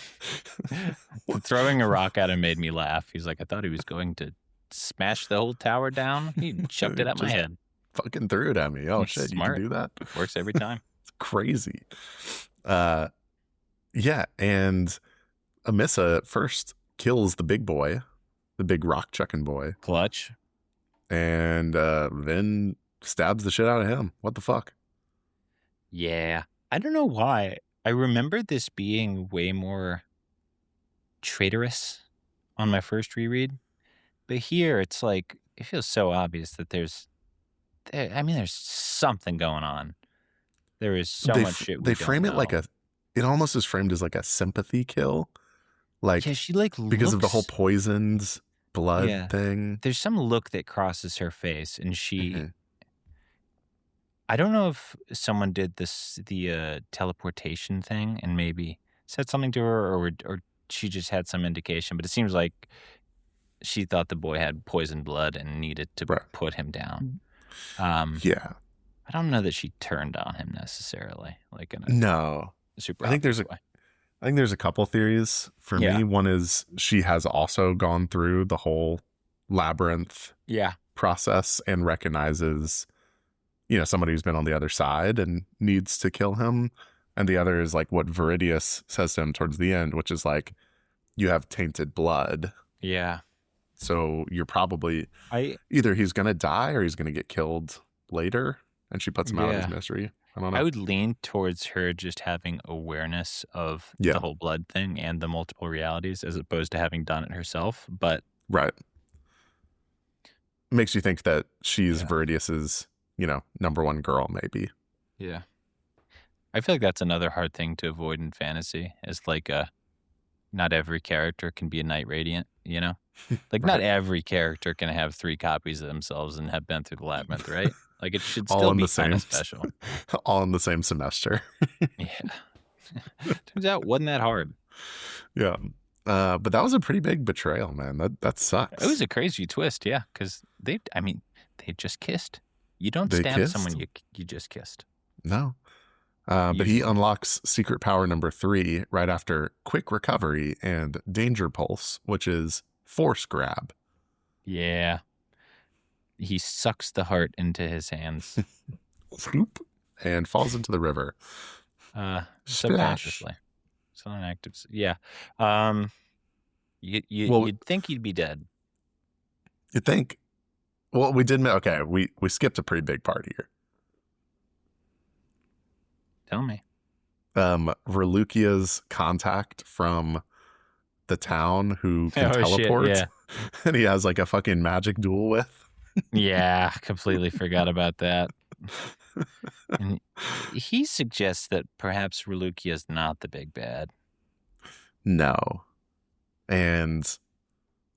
Throwing a rock at him made me laugh. He's like, I thought he was going to smash the whole tower down. He chucked it at my head. Fucking threw it at me. Oh, shit. Smart. You can do that? Works every time. It's crazy. Yeah. And Emissa at first kills the big boy, the big rock chucking boy. Clutch. And then stabs the shit out of him. What the fuck? Yeah. I don't know why. I remember this being way more traitorous on my first reread. But here it's like, it feels so obvious that there's something going on. There is so much shit. They frame it like it almost is framed as like a sympathy kill. Like, yeah, she like because of the whole poisoned blood thing. There's some look that crosses her face, and she, I don't know if someone did the teleportation thing and maybe said something to her, or she just had some indication, but it seems like she thought the boy had poisoned blood and needed to put him down. Yeah. I don't know that she turned on him necessarily. Like in a super. I think there's a couple theories for me. One is she has also gone through the whole labyrinth process and recognizes, somebody who's been on the other side and needs to kill him. And the other is like what Viridius says to him towards the end, which is like, you have tainted blood. Yeah. So you're probably either he's going to die or he's going to get killed later. And she puts him out of his misery. I don't know. I would lean towards her just having awareness of the whole blood thing and the multiple realities as opposed to having done it herself. But makes you think that she's Viridius's, number one girl, maybe. Yeah. I feel like that's another hard thing to avoid in fantasy is like not every character can be a Knight Radiant, Like not every character can have 3 copies of themselves and have been through the labyrinth, right? Like it should still be kind of special. All in the same semester. Turns out it wasn't that hard. Yeah. But that was a pretty big betrayal, man. That sucks. It was a crazy twist, yeah, because they just kissed. You don't stab someone you just kissed. No. But he unlocks secret power number 3 right after quick recovery and danger pulse, which is force grab. Yeah. He sucks the heart into his hands. And falls into the river. Subconsciously. It's not an active. Yeah. You'd think he'd be dead. You'd think. Well, we did. Okay, we skipped a pretty big part here. Tell me. Relucia's contact from the town who can teleport. Shit, yeah. And he has like a fucking magic duel with. Yeah, completely forgot about that. And he suggests that perhaps Relucia is not the big bad. No. And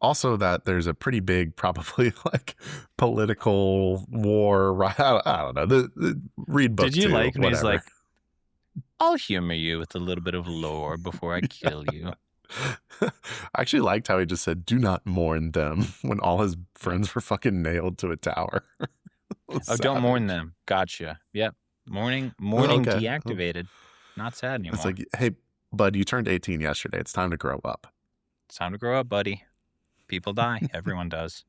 also that there's a pretty big, probably like political war. I don't know. Read book 2. Did you like when he's like, I'll humor you with a little bit of lore before I kill you. I actually liked how he just said, "Do not mourn them," when all his friends were fucking nailed to a tower. Oh, don't mourn them. Gotcha. Yep. Mourning okay. deactivated. Not sad anymore. It's like, hey, bud, you turned 18 yesterday. It's time to grow up. It's time to grow up, buddy. People die. Everyone does.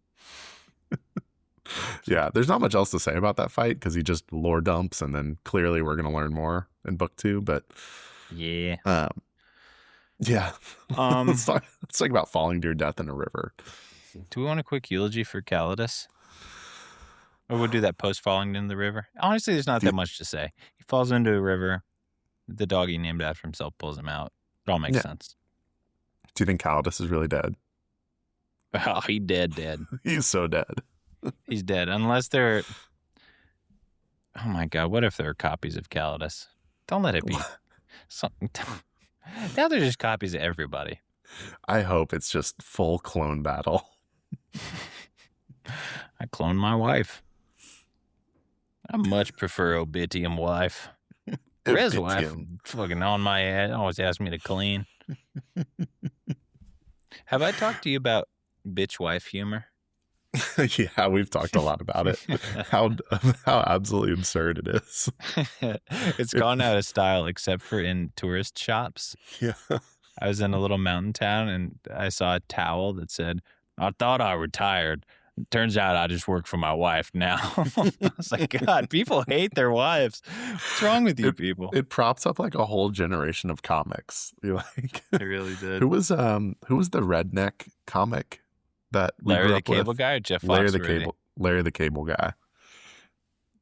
Yeah, there's not much else to say about that fight because he just lore dumps, and then clearly we're going to learn more in book 2. But yeah, yeah. Let's talk about falling to your death in a river. Do we want a quick eulogy for Calidus? Or we'll do that post falling into the river. Honestly, there's not that much to say. He falls into a river. The dog he named after himself pulls him out. It all makes sense. Do you think Calidus is really dead? Oh, he dead. He's so dead. He's dead. Unless they're... Oh my God, what if there are copies of Calidus? Don't let it be. Now they're just copies of everybody. I hope it's just full clone battle. I cloned my wife. I much prefer Obitium wife. Rez wife fucking on my head. Always asks me to clean. Have I talked to you about bitch wife humor? Yeah, we've talked a lot about it. How absolutely absurd it is. It's gone out of style except for in tourist shops. Yeah. I was in a little mountain town and I saw a towel that said, "I thought I retired. Turns out I just work for my wife now." I was like, God, people hate their wives. What's wrong with you people? It props up like a whole generation of comics. You're like, it really did. Who was the redneck comic that Larry the Cable Guy or Jeff Foxworthy? Larry the Cable Guy.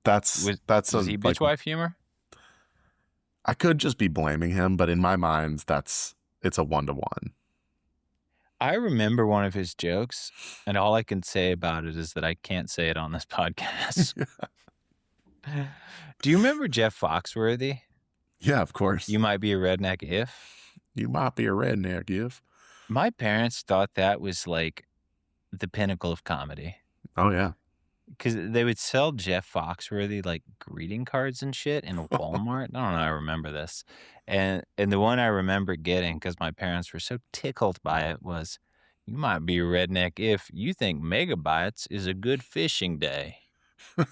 Was he bitch wife humor? I could just be blaming him, but in my mind, it's a 1-to-1. I remember one of his jokes, and all I can say about it is that I can't say it on this podcast. Do you remember Jeff Foxworthy? Yeah, of course. You might be a redneck if. You might be a redneck if. My parents thought that was like the pinnacle of comedy. Oh, yeah. Because they would sell Jeff Foxworthy like greeting cards and shit in Walmart. I don't know. I remember this. And the one I remember getting, because my parents were so tickled by it, was, "You might be a redneck if you think megabytes is a good fishing day." You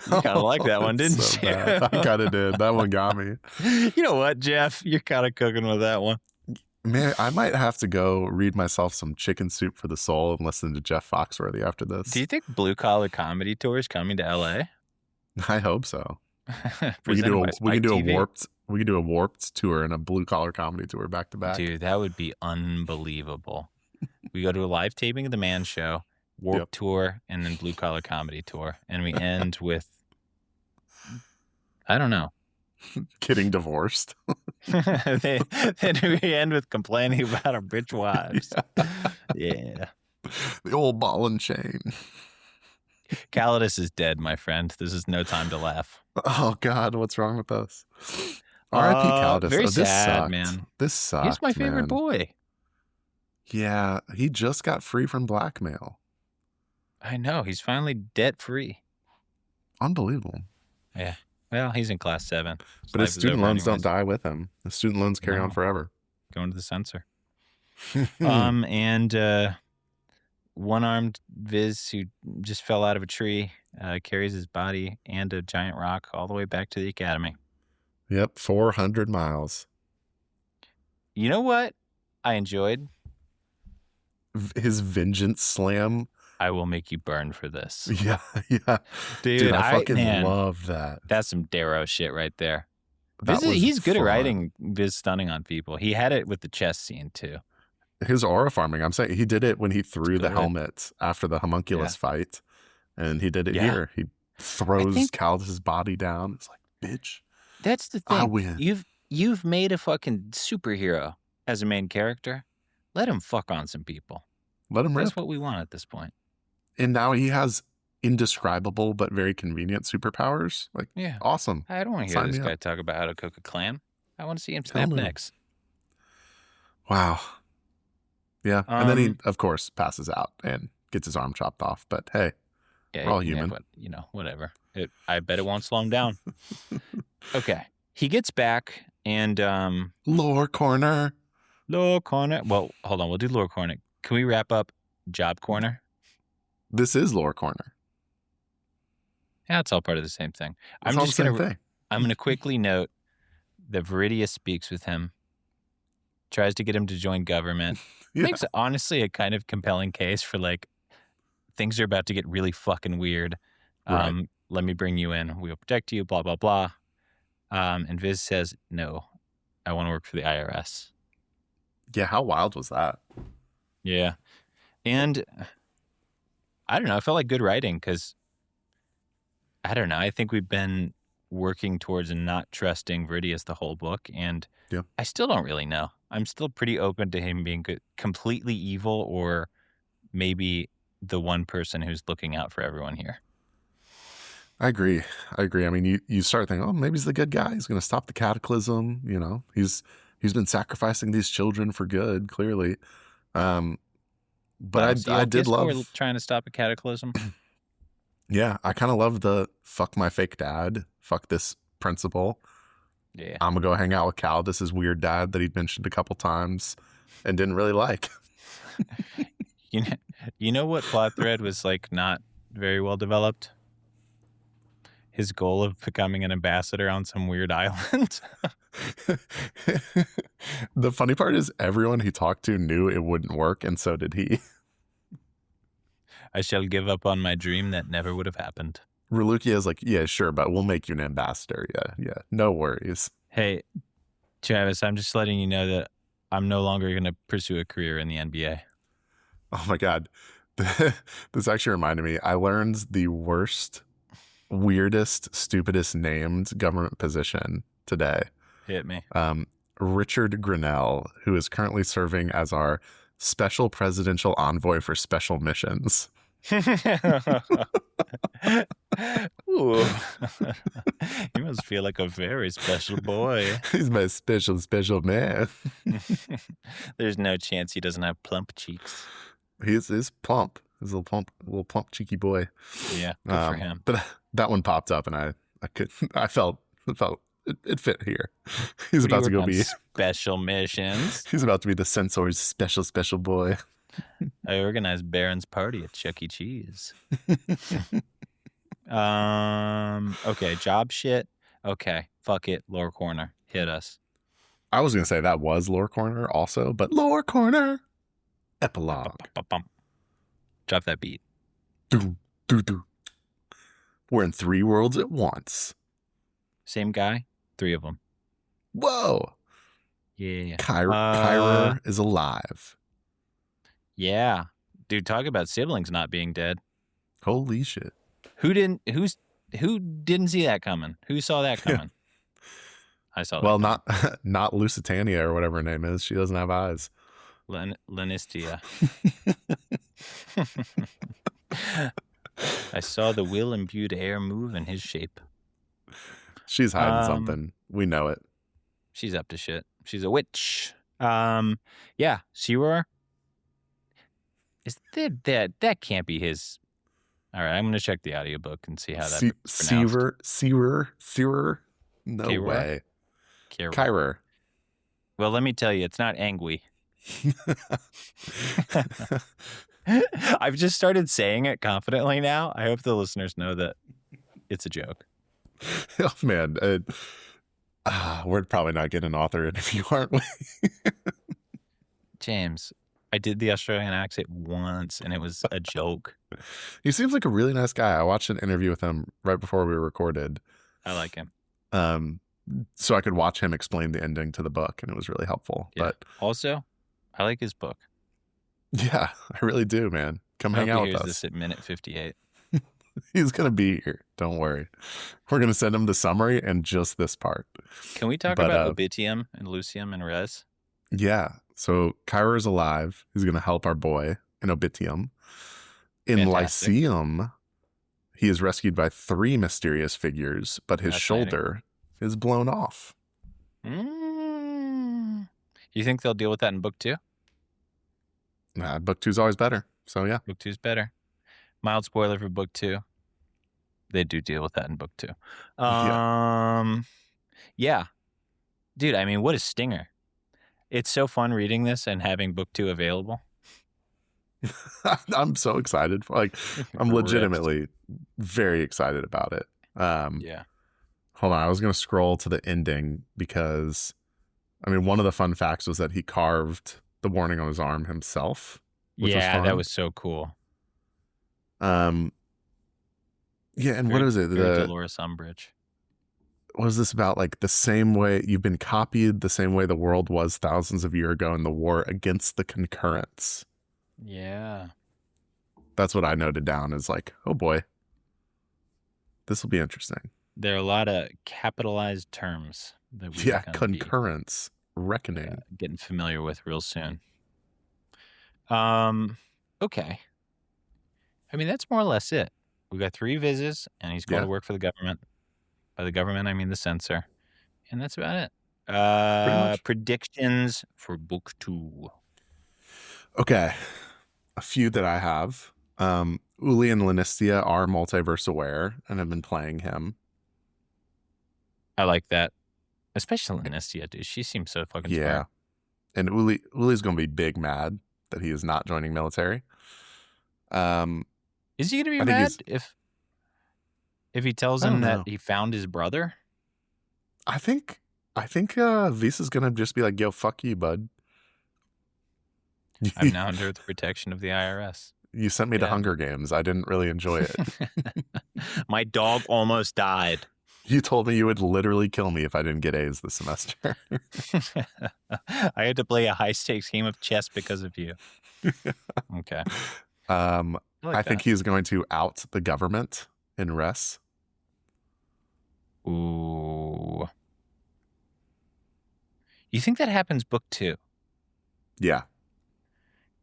kind of like that one, didn't you? Bad. I kind of did. That one got me. You know what, Jeff? You're kind of cooking with that one. Man, I might have to go read myself some Chicken Soup for the Soul and listen to Jeff Foxworthy after this. Do you think Blue Collar Comedy Tour is coming to LA? I hope so. we can do a warped tour and a Blue Collar Comedy Tour back to back. Dude, that would be unbelievable. We go to a live taping of the Man Show, Warped Tour, and then Blue Collar Comedy Tour, and we end with, I don't know, getting divorced. Then we end with complaining about our bitch wives. Yeah. The old ball and chain. Calidus is dead, my friend. This is no time to laugh. Oh, God, what's wrong with us? R.I.P. Calidus. Very this sad, sucked. man. This sucked, He's my favorite boy. Yeah, he just got free from blackmail. I know. He's finally debt-free. Unbelievable. Yeah. Well, he's in class 7. But his student loans don't die with him. The student loans carry on forever. Going to the censor. And one-armed Viz, who just fell out of a tree, carries his body and a giant rock all the way back to the academy. Yep, 400 miles. You know what I enjoyed? His vengeance slam. I will make you burn for this. Yeah. Dude, I fucking love that. That's some Darrow shit right there. He's good at writing Viz stunning on people. He had it with the chess scene, too. His aura farming, I'm saying he did it when he threw the helmet after the homunculus fight. And he did it here. He throws Calidus' body down. It's like, bitch. That's the thing. I win. You've made a fucking superhero as a main character. Let him fuck on some people. Let him rip. That's what we want at this point. And now he has indescribable but very convenient superpowers. Like, awesome. I don't want to hear this guy talk about how to cook a clam. I want to see him snap necks. Wow. Yeah. And then he, of course, passes out and gets his arm chopped off. But hey, we're all human. But, whatever. I bet it won't slow him down. Okay. He gets back and Lore corner. lore corner. Well, hold on. We'll do lore corner. Can we wrap up job corner? This is lore corner. Yeah, it's all part of the same thing. It's all the same thing. I'm gonna quickly note that Viridia speaks with him, tries to get him to join government. Yeah. Makes honestly a kind of compelling case for like things are about to get really fucking weird. Right. Let me bring you in. We'll protect you. Blah blah blah. And Viz says, "No, I want to work for the IRS." Yeah, how wild was that? Yeah, and I don't know. I felt like good writing because I don't know. I think we've been working towards not trusting Viridius the whole book, and Yeah. I still don't really know. I'm still pretty open to him being completely evil, or maybe the one person who's looking out for everyone here. I agree. I mean, you start thinking, oh, maybe he's the good guy. He's going to stop the cataclysm. You know, he's been sacrificing these children for good, clearly. But I did love we're trying to stop a cataclysm. Yeah, I kind of love the fuck my fake dad, fuck this principal. Yeah, I'm gonna go hang out with Cal, his weird dad that he'd mentioned a couple times and didn't really like. You know what plot thread was like not very well developed? His goal of becoming an ambassador on some weird island. The funny part is everyone he talked to knew it wouldn't work, and so did he. I shall give up on my dream that never would have happened. Relukia is like, yeah, sure, but we'll make you an ambassador. Yeah, no worries. Hey, Travis, I'm just letting you know that I'm no longer going to pursue a career in the NBA. Oh my God. This actually reminded me. I learned the worst, weirdest, stupidest named government position today. Hit me. Richard Grinnell, who is currently serving as our special presidential envoy for special missions. Ooh. You must feel like a very special boy. He's my special man. There's no chance he doesn't have plump cheeks. He's plump. He's a little plump cheeky boy. Yeah, good for him. But that one popped up, and I felt it fit here. He's about to go be special missions. He's about to be the censor's special boy. I organized Baron's party at Chuck E. Cheese. Okay, job shit. Okay, fuck it. Lore corner, hit us. I was gonna say that was lore corner also, but lore corner epilogue. Drop that beat. Do. We're in 3 worlds at once. Same guy, 3 of them. Whoa. Yeah. Kyra is alive. Yeah. Dude, talk about siblings not being dead. Holy shit. Who didn't see that coming? Who saw that coming? I saw that. Well, not Lusitania or whatever her name is. She doesn't have eyes. Lenistia. I saw the will-imbued air move in his shape. She's hiding something. We know it. She's up to shit. She's a witch. Yeah, Sewer. Is that can't be his. All right, I'm going to check the audiobook and see how that Sewer. No Kyra? way. Kyra. Well, let me tell you, it's not Angui. I've just started saying it confidently now. I hope the listeners know that it's a joke. Oh, man. We're probably not getting an author interview, aren't we? James, I did the Australian accent once, and it was a joke. He seems like a really nice guy. I watched an interview with him right before we recorded. I like him. So I could watch him explain the ending to the book, and it was really helpful. Yeah. But also, I like his book. Yeah, I really do, man. Come hang out with us. This at minute 58. He's going to be here. Don't worry. We're going to send him the summary and just this part. Can we talk about Obitium and Lucium and Res? Yeah. So Kyra is alive. He's going to help our boy in Obitium. In Fantastic. Lyceum, he is rescued by 3 mysterious figures, but his shoulder is blown off. You think they'll deal with that in book 2? Book 2 is always better. So yeah. Book 2 is better. Mild spoiler for book 2. They do deal with that in book 2. Yeah. Yeah. Dude, I mean, what a stinger. It's so fun reading this and having book 2 available. I'm so excited. I'm legitimately very excited about it. Yeah. Hold on. I was going to scroll to the ending because, I mean, one of the fun facts was that he carved the warning on his arm himself, which was fun. That was so cool. Yeah, and what is it? Very Dolores Umbridge. What is this about? Like the same way you've been copied, the same way the world was thousands of years ago in the war against the concurrents. Yeah. That's what I noted down as like, oh boy, this will be interesting. There are a lot of capitalized terms that we concurrence, reckoning. Getting familiar with real soon. Okay. I mean, that's more or less it. We got 3 vises, and he's going to work for the government. By the government, I mean the censor. And that's about it. Pretty much. Predictions for book 2. Okay. A few that I have. Uli and Lenistia are multiverse aware and have been playing him. I like that. Especially Lenistia, dude. She seems so fucking smart. And Uli's going to be big mad that he is not joining military. Is he going to be mad if he tells him that he found his brother? I think Visa's going to just be like, yo, fuck you, bud. I'm now under the protection of the IRS. You sent me to Hunger Games. I didn't really enjoy it. My dog almost died. You told me you would literally kill me if I didn't get A's this semester. I had to play a high-stakes game of chess because of you. Okay. I think he's going to out the government in Res. Ooh. You think that happens book 2? Yeah.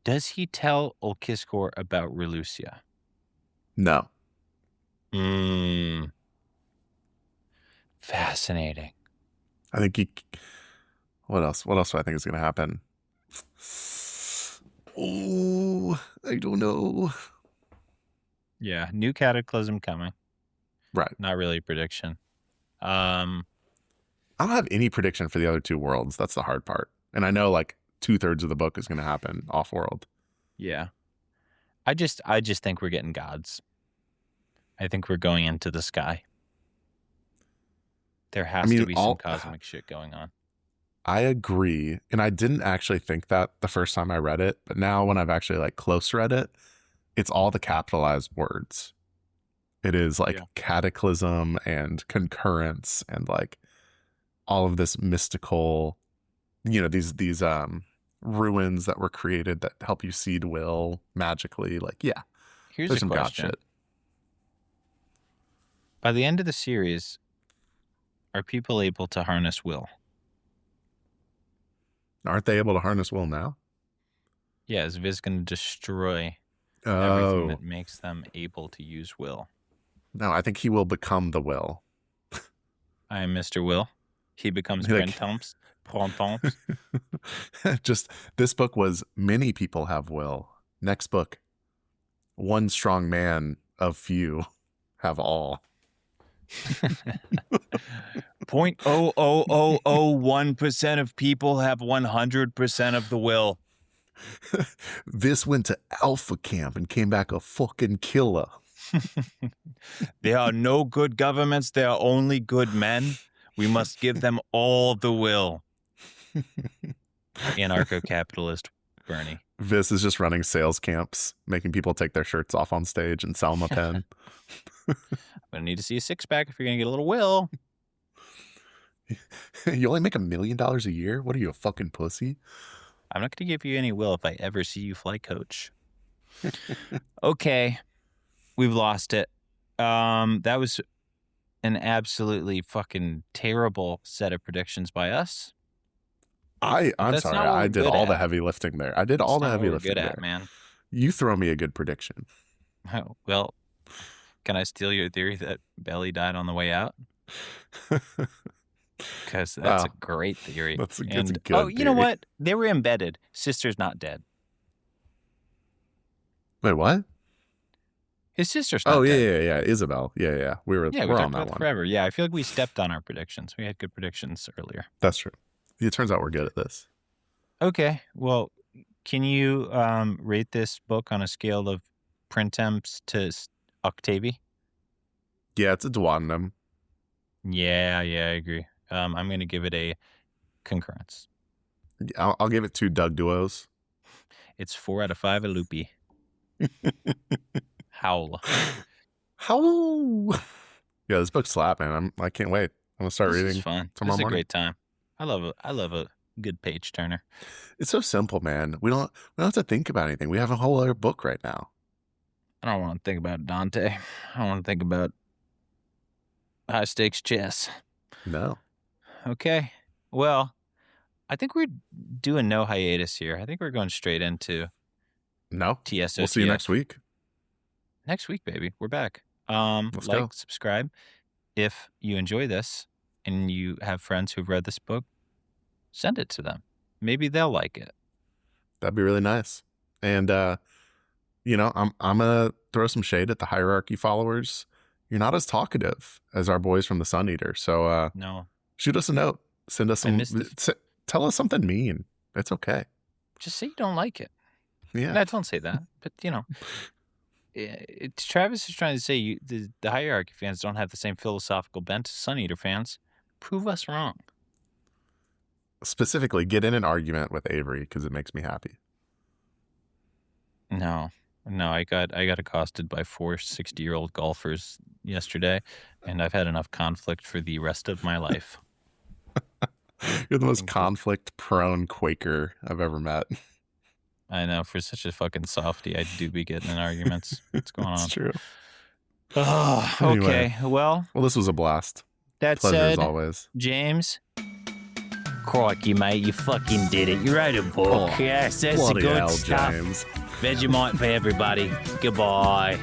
Does he tell Ulkiskor about Relucia? No. Fascinating. I think what else? What else do I think is going to happen? Oh, I don't know. Yeah, new cataclysm coming. Right. Not really a prediction. I don't have any prediction for the other 2 worlds. That's the hard part. And I know like 2/3 of the book is going to happen off world. Yeah. I just think we're getting gods. I think we're going into the sky. There has to be some cosmic shit going on. I agree. And I didn't actually think that the first time I read it, but now when I've actually like close read it, it's all the capitalized words. It is like cataclysm and concurrence and like all of this mystical, these ruins that were created that help you seed will magically. Like, here's there's a some question. god shit. By the end of the series, are people able to harness will? Aren't they able to harness will now? Yeah, is Viz going to destroy everything that makes them able to use will? No, I think he will become the will. I am Mr. Will. He becomes Printemps. Just this book was many people have will. Next book, one strong man of few have all. 0.00001% of people have 100% of the will. This went to Alpha Camp and came back a fucking killer. There are no good governments. There are only good men. We must give them all the will. Anarcho-capitalist Bernie. Vis is just running sales camps, making people take their shirts off on stage and sell them a pen. I'm going to need to see a 6-pack if you're going to get a little will. You only make $1 million a year? What are you, a fucking pussy? I'm not going to give you any will if I ever see you fly coach. Okay. We've lost it. That was an absolutely fucking terrible set of predictions by us. I'm sorry. I did all the heavy lifting there. I did all the heavy lifting there, man. You throw me a good prediction. Oh, well, can I steal your theory that Belly died on the way out? Because that's a great theory. That's a good theory. You know what? They were embedded. Sister's not dead. Wait, what? His sister's not Oh, dead. yeah. Isabel. Yeah. We're we on talked that about one. forever. Yeah, I feel like we stepped on our predictions. We had good predictions earlier. That's true. It turns out we're good at this. Okay. Well, can you rate this book on a scale of Printemps to Octavie? Yeah, it's a duodenum. Yeah, I agree. I'm going to give it a concurrence. I'll give it 2 Doug duos. It's 4 out of 5 a loopy. Howl. Yeah, this book's slap, man. I can't wait. I'm gonna start reading. This is fun. Tomorrow This is a morning. great time. I love a good page turner. It's so simple, man. We don't have to think about anything. We have a whole other book right now. I don't want to think about Dante. I want to think about high stakes chess. No. Okay. Well, I think we're doing no hiatus here. I think we're going straight into No. TSOTF. We'll see you next week. Next week, baby. We're back. Let's go. Subscribe. If you enjoy this and you have friends who've read this book, send it to them. Maybe they'll like it. That'd be really nice. And I'm gonna throw some shade at the hierarchy followers. You're not as talkative as our boys from the Sun Eater. So No. shoot us a note. Send us some. Tell us something mean. It's okay. Just say you don't like it. Yeah. No, don't say that. But Travis is trying to say the hierarchy fans don't have the same philosophical bent as Sun Eater fans. Prove us wrong. Specifically, get in an argument with Avery because it makes me happy. No, I got accosted by 4 60-year-old golfers yesterday, and I've had enough conflict for the rest of my life. You're the most conflict-prone Quaker I've ever met. I know. For such a fucking softie, I do be getting in arguments. What's going on? It's true. Oh, Anyway. okay. Well, this was a blast. That Pleasure said, as always. James, crikey, mate, you fucking did it. You wrote a book. Yes, that's the Bloody good hell, stuff. James. Vegemite for everybody. Goodbye.